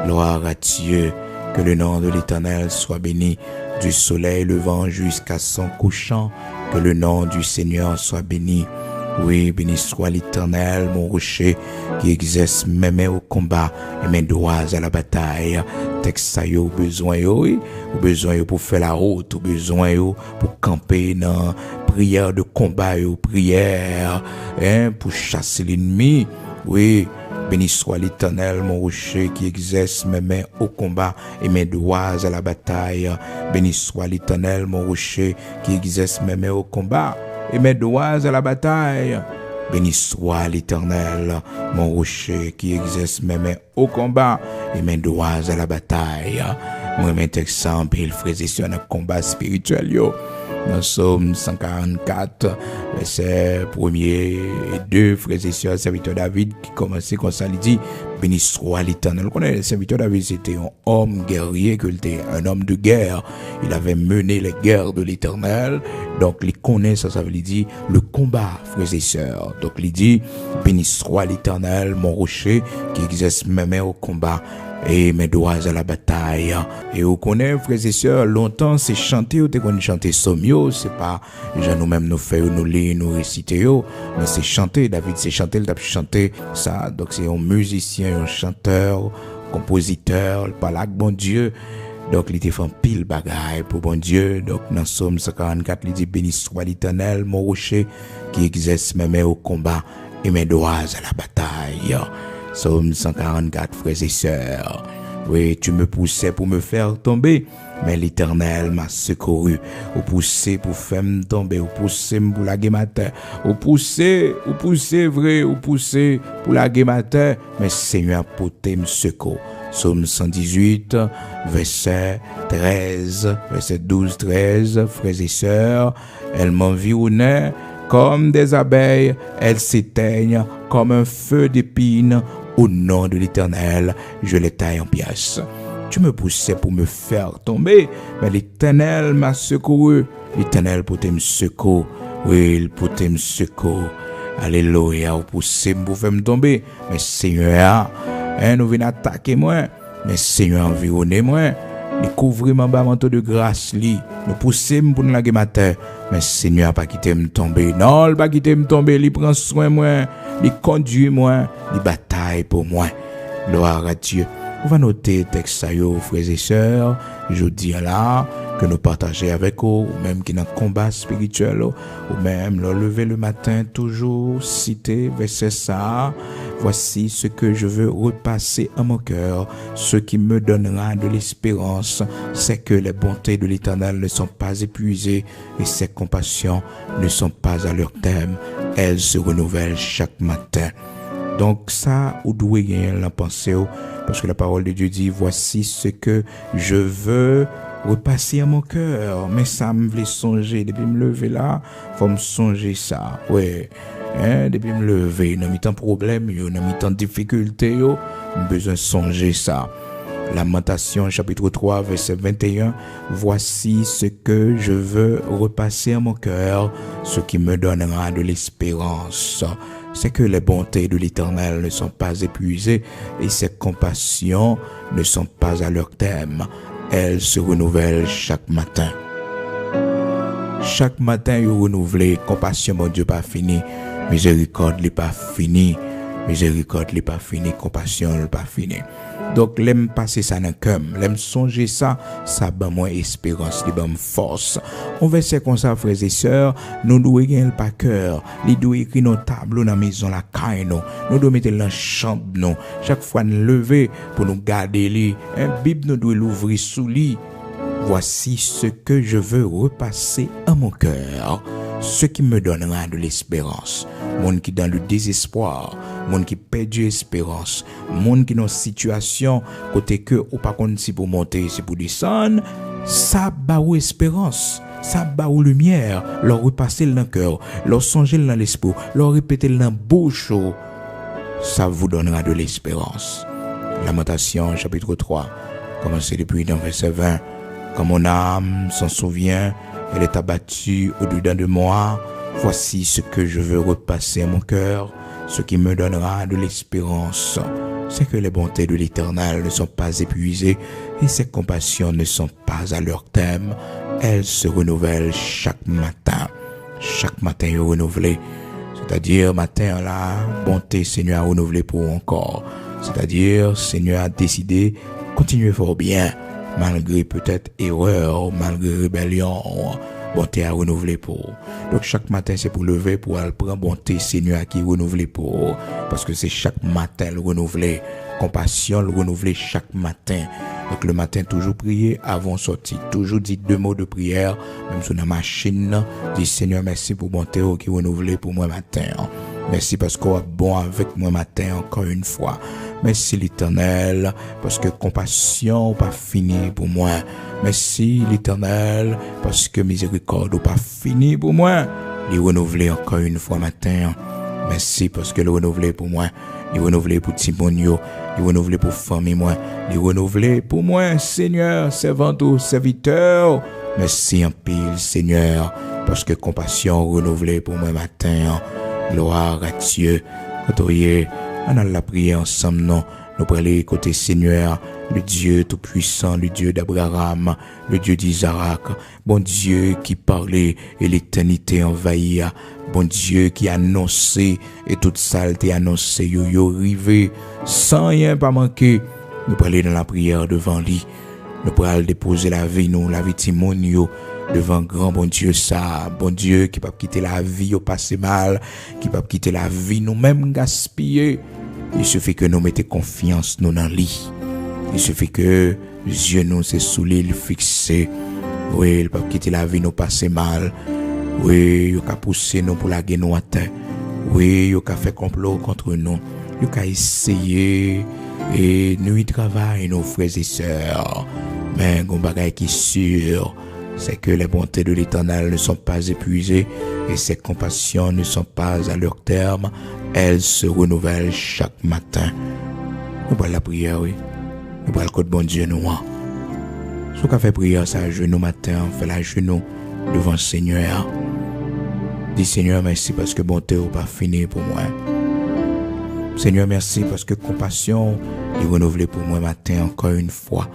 Gloire à Dieu. Que le nom de l'Éternel soit béni du soleil levant jusqu'à son couchant. Que le nom du Seigneur soit béni. Oui, béni soit l'Éternel, mon rocher, qui exerce mes mains au combat et mes doigts à la bataille. Texte ça, yo, besoin yo, oui. Besoin yo pour faire la route, besoin yo pour camper dans prière de combat, yo, prière, pour chasser l'ennemi. Oui, béni soit l'Éternel, mon rocher, qui exerce mes mains au combat et mes doigts à la bataille. Béni soit l'Éternel, mon rocher, qui exerce mes mains au combat et mes doigts à la bataille. Béni soit l'Éternel, mon rocher, qui exerce mes mains au combat et mes doigts à la bataille. Moi, mes textes en pile, frères et sœurs, dans le combat spirituel, yo. Dans Psaume 144, verset 1er et 2, frères et sœurs, serviteur David, qui commençait comme ça, il dit, béni soit l'Éternel. On connaît le serviteur David, c'était un homme guerrier, un homme de guerre. Il avait mené les guerres de l'Éternel. Donc, il connaît ça, ça veut dire le combat, frères et sœurs. Donc, il dit, béni soit l'Éternel, mon rocher, qui exerce mes mains au combat et mes doigts à la bataille. Et vous connaissez, frères et sœurs, longtemps, c'est chanter, ou t'es qu'on chanter sommio, c'est pas, déjà nous-mêmes nous faisons, nous lire, nous réciter, mais c'est chanter. David, c'est chanter, il a chanté ça. Donc, c'est un musicien, un chanteur, compositeur, il parle avec bon Dieu. Donc, il était fait pile bagaille pour bon Dieu. Donc, dans Psaume 144, il dit, béni soit l'Éternel, mon rocher, qui exerce mes mains au combat et mes doigts à la bataille. Psaume 144, frères et sœurs. Oui, tu me poussais pour me faire tomber, mais l'Éternel m'a secouru. Ou poussé pour faire me tomber, ou poussé pour la guémater. Ou poussé, vrai, ou poussé pour la guémater, mais Seigneur porté me secours. Psaume 118, verset 13, verset 12, 13, frères et sœurs, elles m'environnaient comme des abeilles, elles s'éteignent comme un feu d'épines. Au nom de l'Éternel, je les taille en pièces. Tu me poussais pour me faire tomber, mais l'Éternel m'a secouru. L'Éternel portait me secours. Oui, il portait me secours. Alléluia, vous poussez pour faire me tomber, mais Seigneur, nous venons attaquer moi, mais Seigneur environner moi. il couvre mon bas manteau de grâce, nous pousser pour nous laguer matin, mais Seigneur pas quitter me tomber. Non, il pas quitter me tomber, il prend soin moi, il conduit moi, il bataille pour moi. Gloire à Dieu. On va noter texte ça yo frères et sœurs, je dis là que nous partageons avec vous, ou même qui dans combat spirituel, ou même le lever le matin, toujours citer verset ça. Voici ce que je veux repasser à mon cœur, ce qui me donnera de l'espérance, c'est que les bontés de l'Éternel ne sont pas épuisées et ses compassions ne sont pas à leur terme. Elles se renouvellent chaque matin. Donc ça, vous devez gagner la pensée, parce que la parole de Dieu dit, voici ce que je veux repasser à mon cœur. Mais ça me fait songer, depuis me lever là, faut me songer ça. Ouais, depuis me lever, dans mes temps problème, dans mes temps difficulté, j'ai besoin de songer ça. Lamentation chapitre 3 verset 21, voici ce que je veux repasser à mon cœur, ce qui me donnera de l'espérance. C'est que les bontés de l'Éternel ne sont pas épuisées et ses compassions ne sont pas à leur terme. Elles se renouvellent chaque matin. Chaque matin, vous renouvelez. Compassion, mon Dieu, pas fini. Miséricorde, n'est pas fini. Miséricorde, n'est pas fini. Compassion, n'est pas fini. Donc, l'aime passer ça dans le cœur, l'aime songer ça, ça bat moins espérance, ça bat force. On va essayer comme ça, frères et sœurs, nous devons gagner pas cœur, nous devons écrire nos tableaux dans la maison, la caille, nous devons mettre dans la chambre, nous. Chaque fois nous lever pour nous garder les, Bible nous doit l'ouvrir sous lit. Voici ce que je veux repasser à mon cœur, ce qui me donnera de l'espérance. Monde qui dans le désespoir, monde qui perdu espérance, monde qui dans situation côté que ou pas contre si pour monter, c'est pour descendre, ça bat ou espérance, ça bat ou lumière, leur repasser dans le cœur, leur songer dans l'esprit, leur répéter dans la bouche, ça vous donnera de l'espérance. Lamentation chapitre 3, commencez depuis dans verset 20. Quand mon âme s'en souvient, elle est abattue au-dedans de moi. Voici ce que je veux repasser à mon cœur, ce qui me donnera de l'espérance. C'est que les bontés de l'Éternel ne sont pas épuisées et ses compassions ne sont pas à leur terme. Elles se renouvellent chaque matin. Chaque matin est renouvelé. C'est-à-dire, matin, la bonté, Seigneur, a renouvelé pour encore. C'est-à-dire, Seigneur a décidé, continuez fort bien. Malgré peut-être erreur, malgré rébellion, bonté à renouveler pour. Donc chaque matin c'est pour lever, pour aller prendre bonté Seigneur qui renouveler pour. Parce que c'est chaque matin le renouveler, compassion le renouveler chaque matin. Donc le matin toujours prier avant sortir, toujours dire 2 mots de prière, même sur la machine, dit Seigneur merci pour bonté qui renouveler pour moi matin. Merci parce qu'on est bon avec moi matin encore une fois. Merci l'Éternel parce que compassion pas fini pour moi. Merci l'Éternel parce que miséricorde pas fini pour moi. Il renouvelé encore une fois matin. Merci parce que le renouvelé pour moi. Il renouvelé pour Timonio. Il renouvelé pour famille moi. Il renouvelé pour moi Seigneur, servant ou serviteur. Merci en pile Seigneur parce que compassion renouvelée pour moi matin. Gloire à Dieu. Quand on a la prière ensemble, non. Nous prenons côté Seigneur, le Dieu tout-puissant, le Dieu d'Abraham, le Dieu d'Isaac, bon Dieu qui parlait et l'éternité envahit, bon Dieu qui annonçait et toute saleté annoncée, yo rivé, sans rien pas manquer. Nous prenons dans la prière devant lui. Nous prenons déposer la vie, nous, la vie Timonio, devant grand bon Dieu ça, bon Dieu qui peut quitter la vie au passé mal, qui peut quitter la vie nous-mêmes gaspiller. Il suffit que nous mettions confiance nous dans lui. Il suffit que Dieu nous c'est sous l'île fixé. Oui, il peut quitter la vie nous passer mal. Oui, il peut pousser nous pour la guerre nous à terre. Oui, il peut faire complot contre nous. Il peut essayer et nous y travaillons nos frères et sœurs. Mais un bagage qui est sûr, c'est que les bontés de l'Éternel ne sont pas épuisées et ses compassions ne sont pas à leur terme. Elles se renouvellent chaque matin. Nous parlons la prière, oui. Nous parlons le bon Dieu, nous. Ce qu'on fait prière, ça à genoux matin, on fait la genou devant le Seigneur. Dis Seigneur, merci parce que bonté n'est pas fini pour moi. Seigneur, merci parce que compassion est renouvelée pour moi matin encore une fois.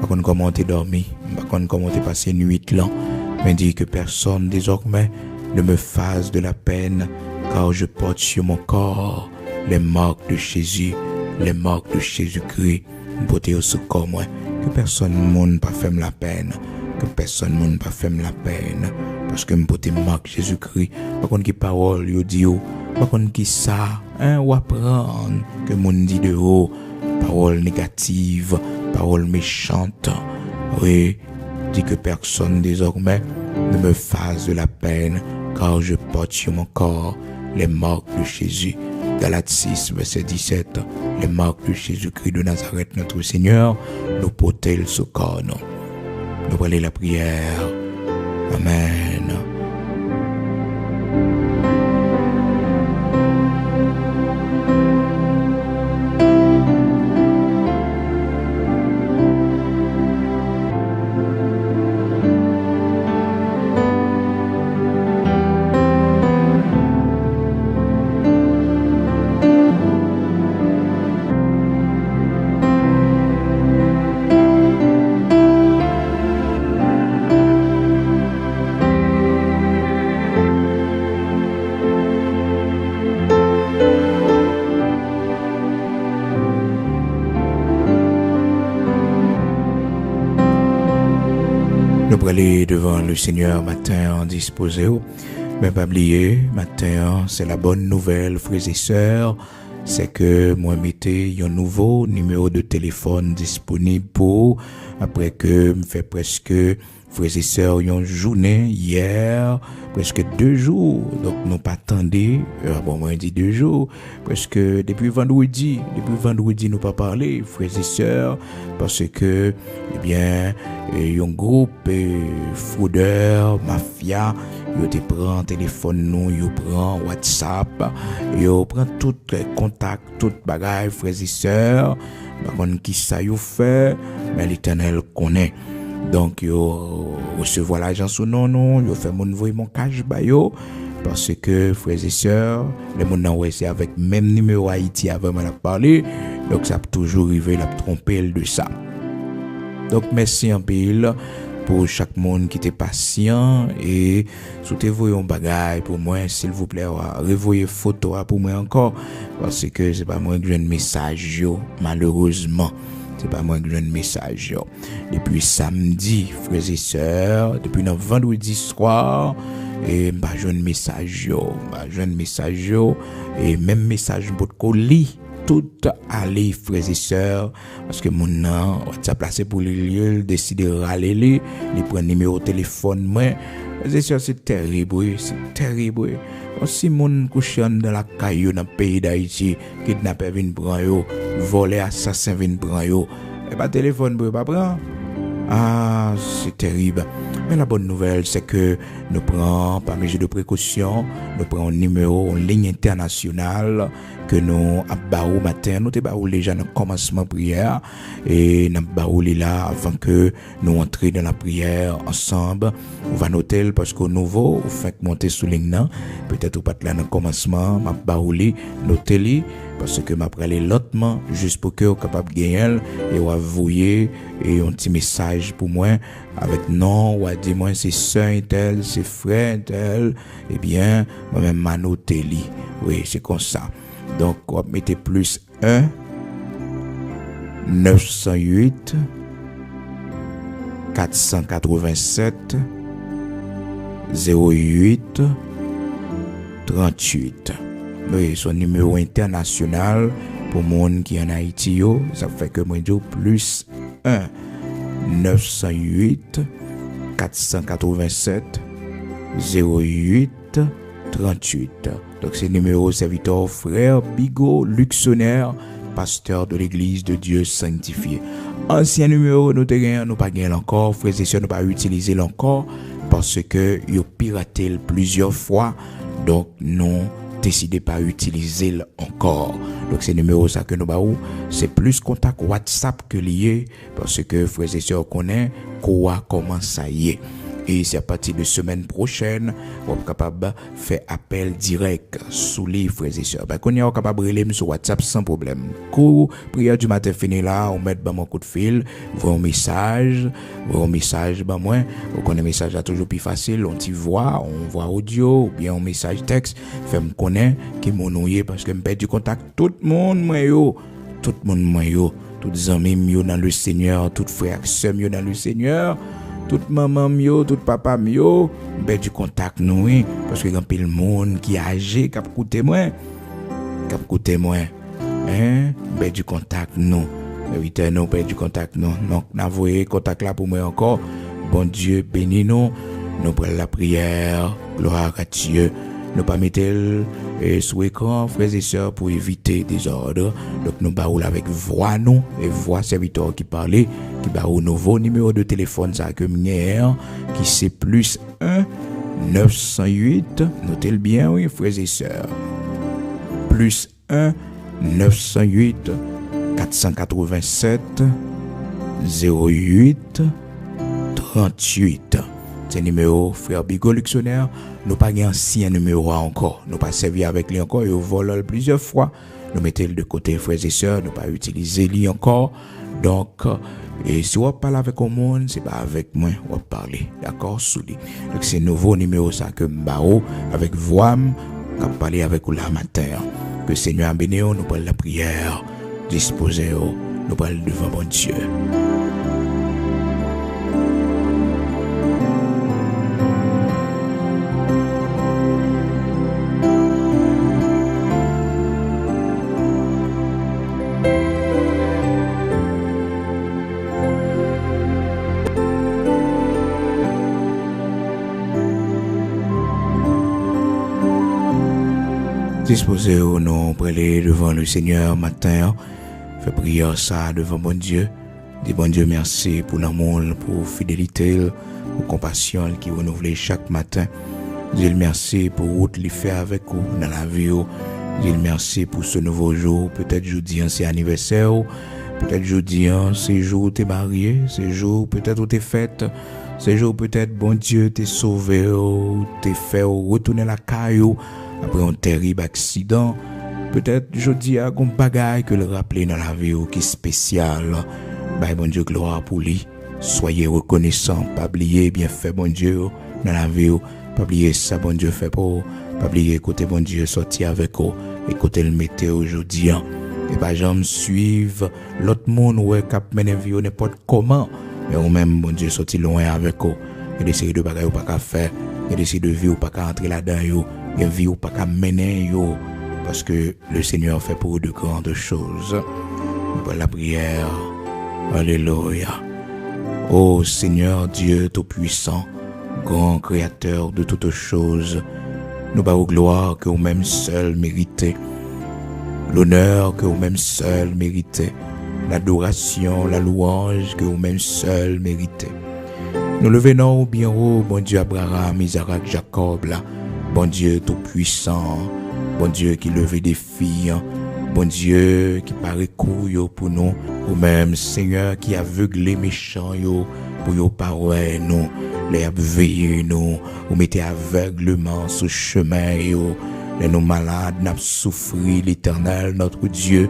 Par contre, comment t'es dormi, par contre, comment t'es passé nuit là, mais dis que personne désormais ne me fasse de la peine, car je porte sur mon corps les marques de Jésus, les marques de Jésus-Christ, porter au secours moi, que personne monde pas fait la peine, que personne monde pas fait la peine, parce que me porter marque Jésus-Christ, par contre qui parole yo dit yo, par contre qui ça, ou apprendre que monde dit de haut, parole négative, parole méchante, oui, dit que personne désormais ne me fasse de la peine, car je porte sur mon corps les marques de Jésus. Galates 6, verset 17, les marques de Jésus-Christ de Nazareth, notre Seigneur, nous portent ce corps, nous. Nous voulons la prière. Amen. Nous pour aller devant le Seigneur matin en disposé, mais pas oublier, matin, c'est la bonne nouvelle, frères et sœurs, c'est que moi mettez un nouveau numéro de téléphone disponible pour, après que me fait presque, frères et sœurs, une journée hier, presque 2 jours, donc nous pas attendez, bon moi dit 2 jours, presque depuis vendredi nous pas parlé, frères et sœurs, parce que, eh bien, un groupe fraudeur, mafia, yo te prend téléphone nous, yo prend WhatsApp, yo prend tout contact, tout bagage, frères et sœurs, par contre qui ça yo fait, mais l'Éternel connaît. Donc yo recevoir l'argent sous non, yo fait mon voyer mon cash ba yo, parce que frères et sœurs, les monde nan ouais c'est avec même numéro Haïti avant m'a parlé, donc ça peut toujours arriver la tromper de ça. Donc merci en pile pour chaque monde qui était patient et soutenez-vous un bagage pour moi s'il vous plaît, revoyez photo pour moi encore parce que c'est pas moi qui donne message yo, malheureusement. C'est pas moi qui donne message yo. Depuis samedi, frères et sœurs, depuis notre vendredi soir, et bah jeune message yo, et même message pour colis tout aller frères et sœurs parce que mon nom ça placé pour les lieux décider râler les prendre numéro téléphone moi frères et sœurs c'est terrible si mon couche dans la caillou dans le pays d'Haïti kidnapper vinn prendre yo voler assassin vinn prendre yo et pas téléphone pour pas prendre. Ah, c'est terrible. Mais la bonne nouvelle, c'est que nous prenons, par mesure de précaution, nous prenons un numéro, une ligne internationale que nous avons matin. Nous avons déjà dans le commencement de prière et nous avons là avant que nous entrions dans la prière ensemble. On va noter parce qu'au nouveau, vous faites monter sous ligne, peut-être ou pas là dans le commencement, nous avons noter parce que m'a parlé lentement juste pour que vous capable gagner et vous voyez et un petit message pour moi avec non ou dit moi c'est sœur tel c'est frère tel et bien moi même m'a noté li oui c'est comme ça donc on mettez plus 1 908 487 08 38. Oui, son numéro international pour monde qui en Haïti, ça fait que moi dis plus 1 908 487 08 38. Donc c'est numéro serviteur frère Bigot Luxonnaire, pasteur de l'église de Dieu sanctifié. Ancien numéro nous pas gagné encore, frères et sœurs nous pas utiliser encore parce que yo piraté plusieurs fois. Donc non décidez pas utiliser encore. Donc c'est numéro ça que nous baou, c'est plus contact WhatsApp que lié parce que frères et sœurs connaissent quoi comment ça y est. Et c'est à partir de semaine prochaine, on est capable de faire appel direct sous les frères et sœurs. Qu'on est capable de relayer sur WhatsApp sans problème. Quand prière du matin fini là, on met mon coup de fil, voit un message, moi, on connaît message là toujours plus facile, on t'y voit, on voit audio, ou bien un message texte, fait me connaître qui mon noué parce que me perd du contact tout le monde moi yo, tous les amis mieux dans le Seigneur, tous frères sœurs mieux dans le Seigneur. Toute maman mio, tout papa mio, ben du contact nous, parce que il y a pile monde qui est âgé, qui a coûté moins, ben du contact nous, évitez nous, ben du contact nous, donc n'avouez contact là pour moi encore, bon Dieu bénis nous prenons la prière, gloire à Dieu, nous pas mettre sous écran, frères et sœurs, pour éviter des ordres. Donc, nous baroulons avec voix, nous, et voix serviteur qui parlait, qui baroule nouveau numéro de téléphone, ça que m'hier, qui c'est plus 1 908, notez le bien, oui, frères et sœurs. Plus 1 908 487 08 38. C'est numéro frère Bigot Luxionnaire. Nous pas un ancien numéro encore. Nous pas servi avec lui encore. Il vole plusieurs fois. Nous mettons de côté frères et sœurs. Nous pas utiliser lui encore. Donc, et si on parle avec le monde, c'est pas avec moi on va parler. D'accord, sous lui. Donc c'est nouveau numéro ça que m'bao avec voix on va parler avec vous la matin. Que Seigneur bénisse nous pour la prière. Disposez nous pour devant bon Dieu. Disposez-vous nous pour aller devant le Seigneur matin. Fait prière ça devant bon Dieu. Dis bon Dieu merci pour l'amour, pour fidélité, pour compassion qui renouvelle chaque matin. Dis merci pour route qu'il fait avec vous dans la vie. Dis merci pour ce nouveau jour. Peut-être jeudi c'est anniversaire. Peut-être jeudi c'est jour où t'es marié. C'est jour peut-être où t'es fête. C'est jour peut-être bon Dieu t'es sauvé. T'es fait retourner la caillou. Après un terrible accident, peut-être jeudi à un bagage que le rappeler dans la vie qui est spécial. Bah bon Dieu gloire pour lui. Soyez reconnaissants, pas oublier bien fait bon Dieu dans la vie, pas oublier ça bon Dieu fait pour, pas oublier côté bon Dieu sorti avec vous, écoutez le météo aujourd'hui. Et pas jamais suivre l'autre monde ouais cap mener vie n'importe comment, mais ou même bon Dieu sorti loin avec vous. Et des séries de bagages ou pas qu'à faire, et des séries de vie ou pas qu'à entrer là-dedans yo. Et vie ou pas qu'à mener yo, parce que le Seigneur fait pour de grandes choses. Pour la prière, alléluia. Ô Seigneur Dieu Tout-Puissant, grand Créateur de toutes choses, nous bavons gloire que vous-même seul méritez, l'honneur que vous-même seul méritez, l'adoration, la louange que vous-même seul méritez. Nous levons bien haut, bon Dieu Abraham, Isaac, Jacob, là, bon Dieu Tout-Puissant, bon Dieu qui levait des filles, bon Dieu qui paraît couille pour nous, ou même Seigneur qui aveugle les méchants pour yo paroles nous, les veiller nous, ou mettez aveuglement sur chemin les nous malades n'a souffri l'Éternel notre Dieu,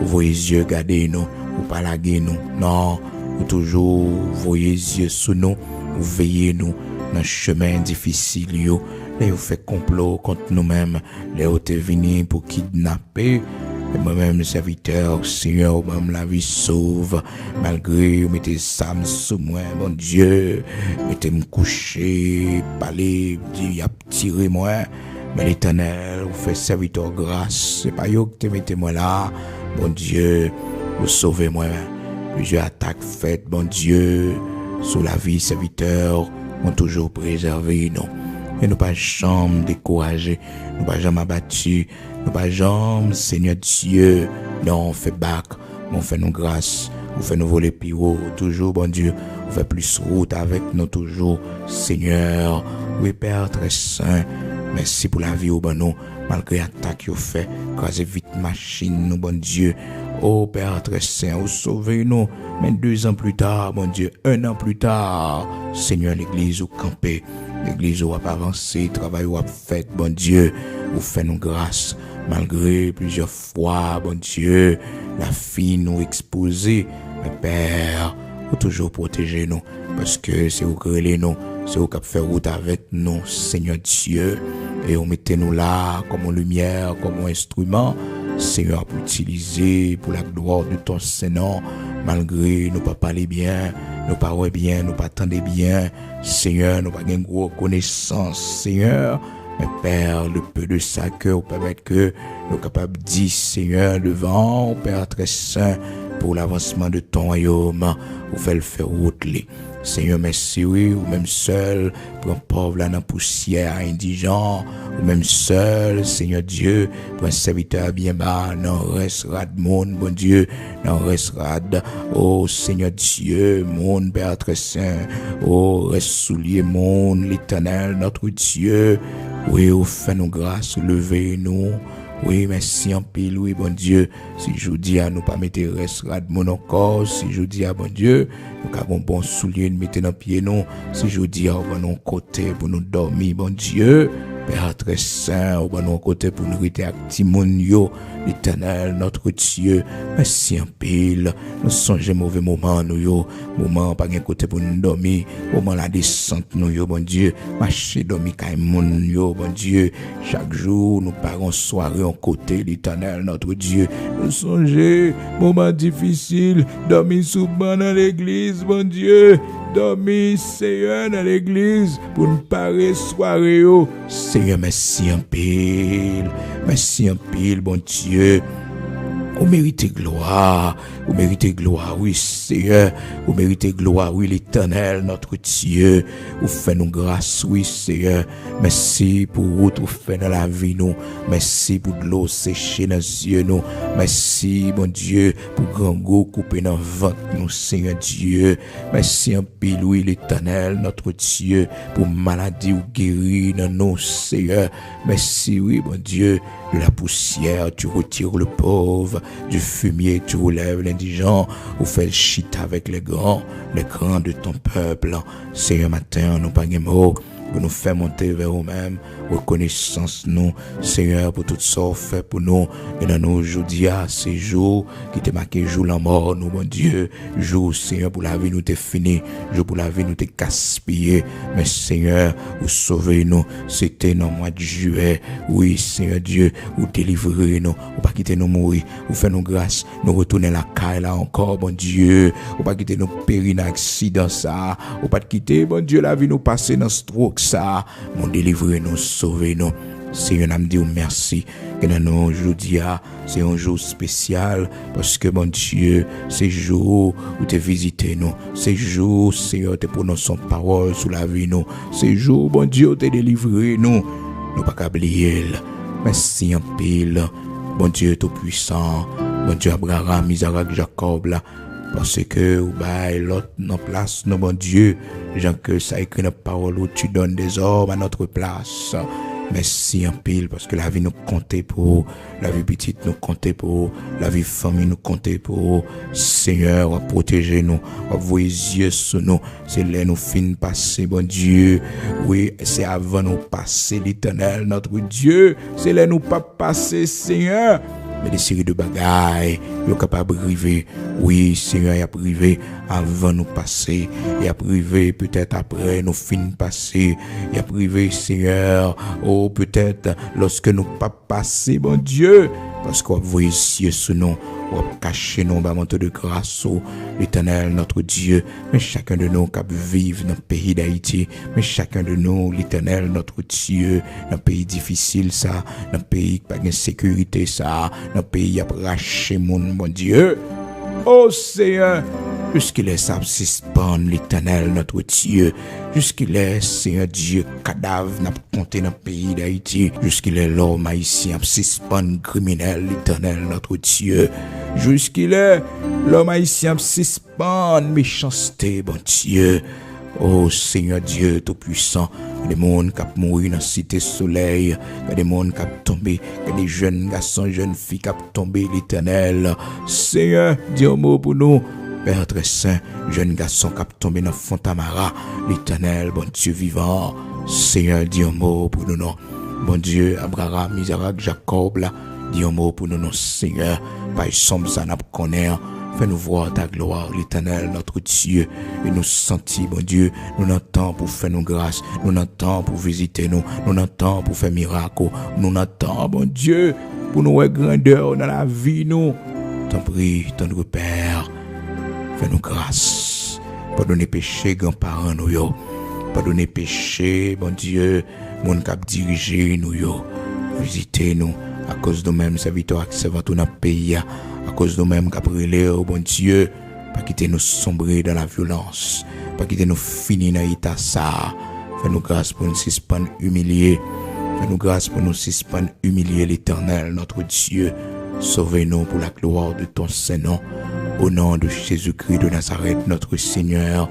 vous voyez yeux garder nous, ou pas laguer nous, non, ou toujours voyez yeux sous nous, ou veillez nous dans chemin difficile les vous fait complot contre nous-mêmes, les vous êtes venus pour kidnapper, et moi-même serviteur, Seigneur, même la vie sauve, malgré vous mettez Sam sous moi, mon Dieu, mettez me coucher, parler, dit, y a tiré moi, mais l'Éternel, vous fait serviteur grâce, c'est pas yo que mettez moi là, mon Dieu, vous sauvez moi, plusieurs attaques faites, mon Dieu, sur la vie serviteur, ont toujours préservé, non. Et nous pas jamais découragés, nous pas jamais abattus, nous pas jamais, Seigneur Dieu, non, on fait bac, on fait nos grâces, on fait nous voler plus haut, toujours, bon Dieu, on fait plus route avec nous toujours, Seigneur, oui, Père très saint, merci pour la vie au bon nous, malgré l'attaque qu'on fait, crasez vite machine, nous, bon Dieu, Oh Père très saint, oh sauvez-nous. Mais 2 ans plus tard, mon Dieu, 1 an plus tard, Seigneur, l'église ou campé, l'église ou a avancé, travail ou a fait, bon Dieu, ou fait nous grâce. Malgré plusieurs fois, bon Dieu, la fille nous exposée, mais Père, ou toujours protéger nous, parce que c'est vous créer nous, c'est vous qui faire route avec nous, Seigneur Dieu, et vous mettez nous là comme une lumière, comme un instrument, Seigneur, pour utiliser pour la gloire de ton Seigneur, malgré nous pas parler bien, nous pas ouais bien, nous pas attendre bien, Seigneur, nous pas une grosse connaissance, Seigneur, mais Père, le peu de ça que vous permettre que nous capables de dire, Seigneur, devant, Père très saint, pour l'avancement de ton royaume, vous faites le faire route. Seigneur, merci, oui, ou même seul, pour un pauvre là dans la poussière, indigent, ou même seul, Seigneur Dieu, pour un serviteur bien bas, non restera de monde, bon Dieu, non restera de, oh Seigneur Dieu, mon Père très saint, oh reste soulier, mon l'Éternel, notre Dieu, oui, au fait nos grâces, levez-nous. Oui, merci en pile, oui, bon Dieu. Si je vous dis à nous pas mettre restera de mon encore, si je vous dis à bon Dieu, nous avons bon soulier, nous mettez dans pied nous. Si je vous dis à bon côté pour nous dormir, bon Dieu. Père très saint, au bon côté pour nous rester actifs, l'Éternel, notre Dieu. Merci en pile. Nous songeons mauvais moment, nous, yo. Moment, pas un côté pour nous dormir. Moment, la descente, nous, yo, bon Dieu. Marcher, dormir, kaimoun, yo, bon Dieu. Chaque jour, nous parons soirée en côté, l'Éternel, notre Dieu. Nous songeons, moment difficile, dormir souvent dans l'église, bon Dieu. Dormir, Seigneur, dans l'église, pour nous parer soirée, yo. Seigneur, merci en pile. Merci en pile, bon Dieu. Vous méritez gloire, oui Seigneur, vous méritez gloire, oui l'Éternel, notre Dieu, vous faites nous grâce, oui Seigneur, merci pour route vous faites dans la vie nous, merci pour de l'eau séchée dans les yeux nous, merci bon Dieu, pour grand goût coupé dans le ventre nous Seigneur Dieu, merci en pile, oui l'Éternel, notre Dieu, pour maladie ou guérir dans nous Seigneur, merci oui bon Dieu, de la poussière tu retires le pauvre, du fumier tu relèves l'indigent, ou fais le chita avec les grands de ton peuple. Seigneur, matin, nous pas de mots, pour nous faire monter vers nous-mêmes, reconnaissance nous, Seigneur, pour tout ça fait pour nous, et dans nos aujourd'hui, ces jours qui t'est marqué, jour la mort, nous, mon Dieu, jour, Seigneur, pour la vie, nous t'es fini, jour pour la vie, nous t'es gaspillé, mais Seigneur, vous sauvez nous, c'était dans le mois de juillet, oui, Seigneur Dieu, vous délivrez nous, vous pas quitter nous mourir, vous faites nous grâce, nous retourner la caille là encore, bon Dieu, vous pas quitter nous périr dans l'accident ça, vous pas quitter, bon Dieu, la vie nous passer dans stroke ça, mon délivrer nous, sauver nous. Seigneur, nous dit merci que dans nos aujourd'hui, c'est un jour spécial parce que mon Dieu, c'est jour où tu visité nous, c'est jour, Seigneur, tu prononces son parole sur la vie nous, c'est jour, bon Dieu, tu délivré nous, nous pas qu'à oublier. Merci en pile, bon Dieu tout puissant, bon Dieu Abraham, Isaac, Jacob là. Parce que, ou bah, l'autre, nos place, nos bon Dieu, gens que ça écrit dans la parole où tu donnes des hommes à notre place. Merci en pile, parce que la vie nous comptait pour, la vie petite nous comptait pour, la vie famille nous comptait pour, Seigneur, protéger nous, vos yeux sur nous, c'est là nous fin passer, bon Dieu, oui, c'est avant nous passer l'Éternel, notre Dieu, c'est là nous pas passer, Seigneur. Mais des séries de bagailles, ils sont capables de arriver. Oui, Seigneur, il a privé avant nous passer. Il a privé peut-être après nous fin passer. Il a privé, Seigneur, oh, peut-être lorsque nous pas passer, bon Dieu. Parce qu'on voit ici sur nous, on va cacher nos manteaux de grâce, l'Éternel, notre Dieu. Mais chacun de nous qui vivent dans le pays d'Haïti, mais chacun de nous, l'Éternel, notre Dieu, dans le pays difficile, ça, dans le pays qui n'a pas de sécurité, ça, dans le pays qui a raché mon Dieu. Oh Seigneur, jusqu'il est suspend l'Éternel, notre Dieu. Jusqu'il est, Seigneur Dieu, cadavre n'a pas compté dans le pays d'Haïti. Jusqu'il est l'homme haïtien, suspend criminel, l'Éternel, notre Dieu. Jusqu'il est l'homme haïtien, suspend méchanceté, bon Dieu. Oh Seigneur Dieu Tout-Puissant, des mondes qui ont mouru dans la cité soleil, des mondes qui ont tombé, des jeunes garçons, jeunes filles qui ont tombé, l'Éternel. Seigneur, dis un mot pour nous. Père très saint, jeune garçon qui a tombé dans Fontamara, l'Éternel, bon Dieu vivant. Seigneur, dis un mot pour nous, non. Bon Dieu, Abraham, Isaac, Jacob, là, dis un mot pour nous, non, Seigneur. Pas sommes ça n'a pas connaître. Fais-nous voir ta gloire, l'Éternel, notre Dieu, et nous sentir, bon Dieu, nous n'entendons pour faire nos grâces, nous n'entendons pour visiter nous, nous n'entendons pour faire miracle, nous n'entendons, bon Dieu, pour nous voir grandeur dans la vie, nous. T'en prie, tendre Père, fais-nous grâce, pardonnez péché, grands-parents, nous, yo, pardonnez péché, bon Dieu, mon cap dirigé, nous, yo, visitez nous, à cause de nous-mêmes, serviteurs, servants, dans le pays, à cause de nous-mêmes, qu'après oh bon Dieu, pas quitter nous sombrer dans la violence, pas quitter nous finir dans l'état ça. Fais-nous grâce pour nous suspendre humilier. Fais-nous grâce pour nous suspendre humilier l'Éternel, notre Dieu. Sauvez-nous pour la gloire de ton Saint-Nom. Au nom de Jésus-Christ de Nazareth, notre Seigneur.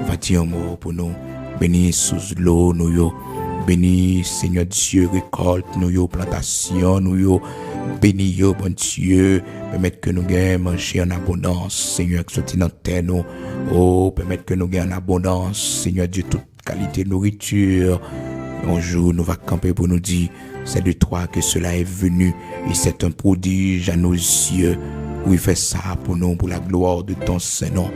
Va dire un mot pour nous. Bénis sous l'eau, nous yo. Bénis, Seigneur Dieu, récolte nous yo, plantation nous yo. Bénis yo, bon Dieu. Permettre que nous gagnions manger en abondance, Seigneur, qui soit dans terre nous. Oh, permettre que nous gagnions en abondance, Seigneur Dieu, toute qualité de nourriture. Un jour, nous va camper pour nous dire, c'est de toi que cela est venu, et c'est un prodige à nos yeux. Oui, fais ça pour nous, pour la gloire de ton Saint-Nom.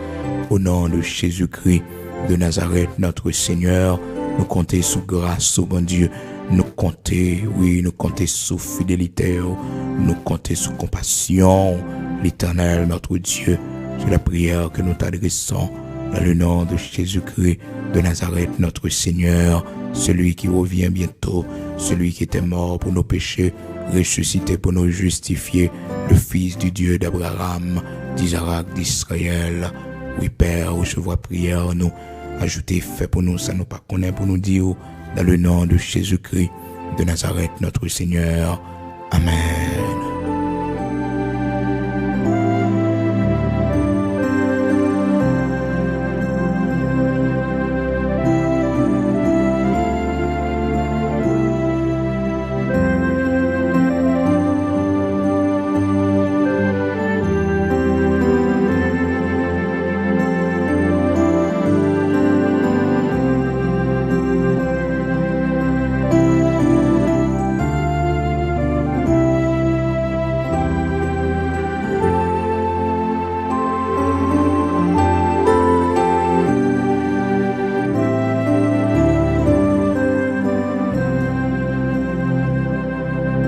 Au nom de Jésus-Christ de Nazareth, notre Seigneur, nous comptons sous grâce, oh bon Dieu. Nous compter, oui, nous compter sous fidélité, nous compter sous compassion, l'Éternel, notre Dieu. C'est la prière que nous t'adressons dans le nom de Jésus-Christ de Nazareth, notre Seigneur, celui qui revient bientôt, celui qui était mort pour nos péchés, ressuscité pour nous justifier, le Fils du Dieu d'Abraham, d'Isaac, d'Israël. Oui, Père, recevoir prière, nous, ajouter fait pour nous, ça nous pas connaît pour nous dire, dans le nom de Jésus-Christ de Nazareth, notre Seigneur. Amen.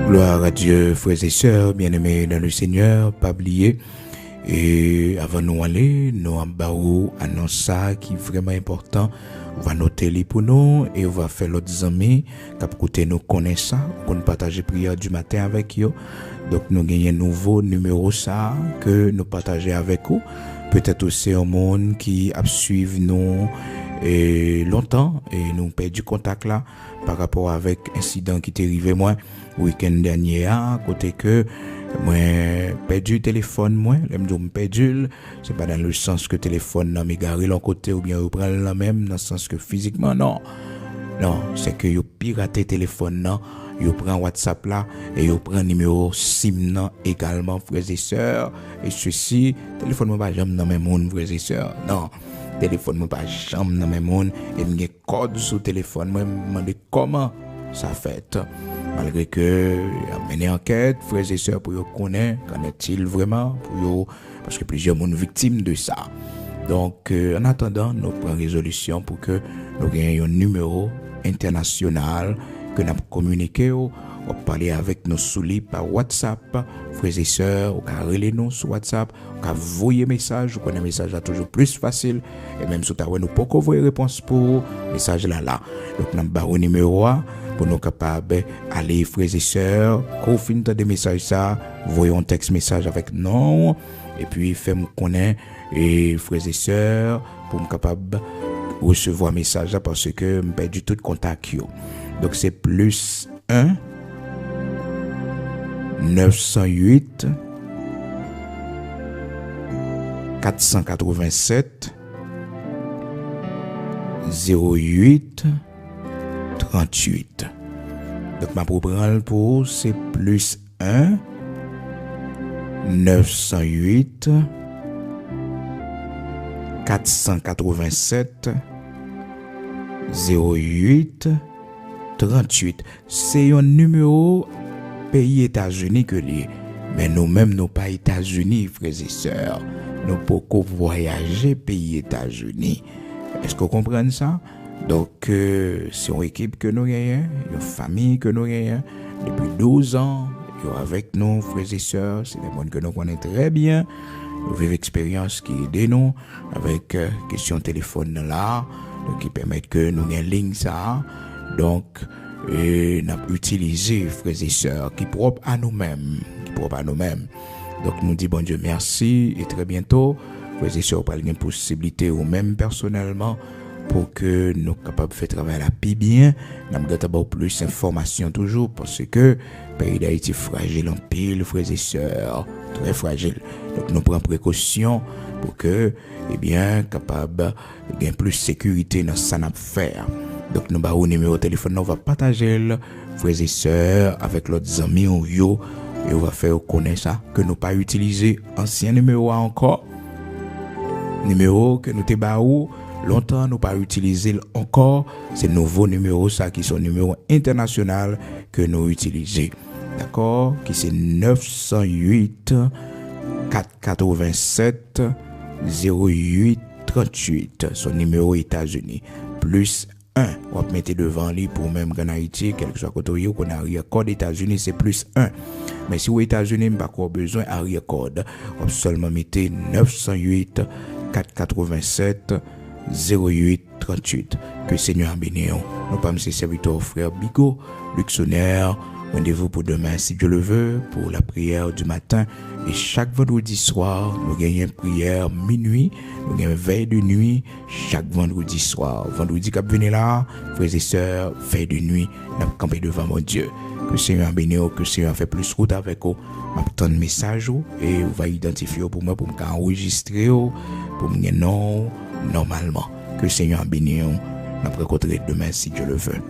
Gloire à Dieu, frères et sœurs, bien-aimés dans le Seigneur, pas oublier. Et avant nous aller, nous avons annonce ça qui est vraiment important. On va noter les pour nous et on va faire l'autre amis qui côté nous connaît ça, pour nous partager prière du matin avec eux. Donc nous gagnons un nouveau numéro ça que nous partager avec vous. Peut-être aussi un monde qui a suivi nous et longtemps et nous perd du contact là par rapport avec incident qui est arrivé moi week-end dernier côté que moi perdu le téléphone moi l'aime dire perdu c'est pas dans le sens que téléphone n'a m'égaré l'un côté ou bien reprendre la même dans le sens que physiquement non c'est que yo piraté téléphone non yo prend WhatsApp là et yo prend numéro SIM non également frères et sœurs et ceci téléphone moi pas jamais dans même monde frères et sœurs non téléphone moi pas jamais dans même monde et me code sur téléphone moi me demander comment ça fait malgré que a mené enquête frères et sœurs pour yo connaître qu'en est-il vraiment pour yo parce que plusieurs monde victimes de ça donc en attendant nous prenons résolution pour que nous ayons un numéro international que nous communiquer on parler avec nos soulis par WhatsApp frères et sœurs ou ka relé nous sur WhatsApp ou ka envoyer message ou connaît message là toujours plus facile et même si tu as nous pas envoyer réponse pour message là donc nous ba numéro pour nous capables aller frères et sœurs qu'on finit de message ça voyons un texte message avec nom et puis fait-moi connaître et frères et sœurs pour me capable recevoir message là parce que me perdu tout contact yo. Donc c'est plus 1 908 487 08 38. Donc ma proprement pour c'est plus 1 908 487 08 38. C'est un numéro pays États-Unis que lié. Mais nous-mêmes, nous pas États-Unis, frères et sœurs. Nous pouvons voyager pays États-Unis. Est-ce que vous comprenez ça? Donc, c'est une équipe que nous avons, une famille que nous avons, depuis 12 ans, avec nous, frères et sœurs. C'est des gens que nous connaissons très bien. Nous vivons expérience qui aide nous, avec question téléphone là, donc qui permettent que nous ayons une ligne ça. Donc, nous avons utilisé, frères et sœurs, qui propre à nous-mêmes. Donc, nous disons bon Dieu merci et très bientôt, frères et sœurs, parlez une possibilité ou même personnellement pour que nous soyons capables de faire travail la plus bien. Nous avons d'abord plus d'informations toujours parce que le pays d'Haïti est fragile en pile, frères et sœurs, très fragile. Donc, nous prenons précaution pour que, capable de plus de sécurité dans ce qu'on a fait. Donc, nous avons un numéro de téléphone, nous va partager, frères et sœurs, avec l'autre amis ou yo. Et on va faire connaître ça, que nous pas utiliser ancien numéro encore. Numéro que nous t'ébaou, longtemps nous pas utiliser encore. C'est nouveau numéro ça qui sont numéro international que nous utilisons. D'accord? Qui c'est 908 487 08 38. Son numéro États-Unis. Plus 1. On va mettre devant lui pour même qu'en Haïti, quel que soit côté où qu'on a arrière-code États-Unis, c'est plus 1. Mais si aux États-Unis, pas encore besoin arrière-code, on peut seulement mettre 908 487 08 38. Que Seigneur bénisse. Nous pas mes serviteurs frère Bigot, Luxonnaire. Rendez-vous pour demain si Dieu le veut, pour la prière du matin. Et chaque vendredi soir, nous gagnons une prière minuit, nous gagnons une veille de nuit, chaque vendredi soir. Vendredi qui venir là, frères et sœurs, veille de nuit, nous avons campé devant mon Dieu. Que le Seigneur bénisse, que le Seigneur fait plus route avec vous. Je vais message et vous allez identifier pour moi, pour m'enregistrer, pour me nom normalement. Que le Seigneur bénisse, nous rencontrer demain si Dieu le veut.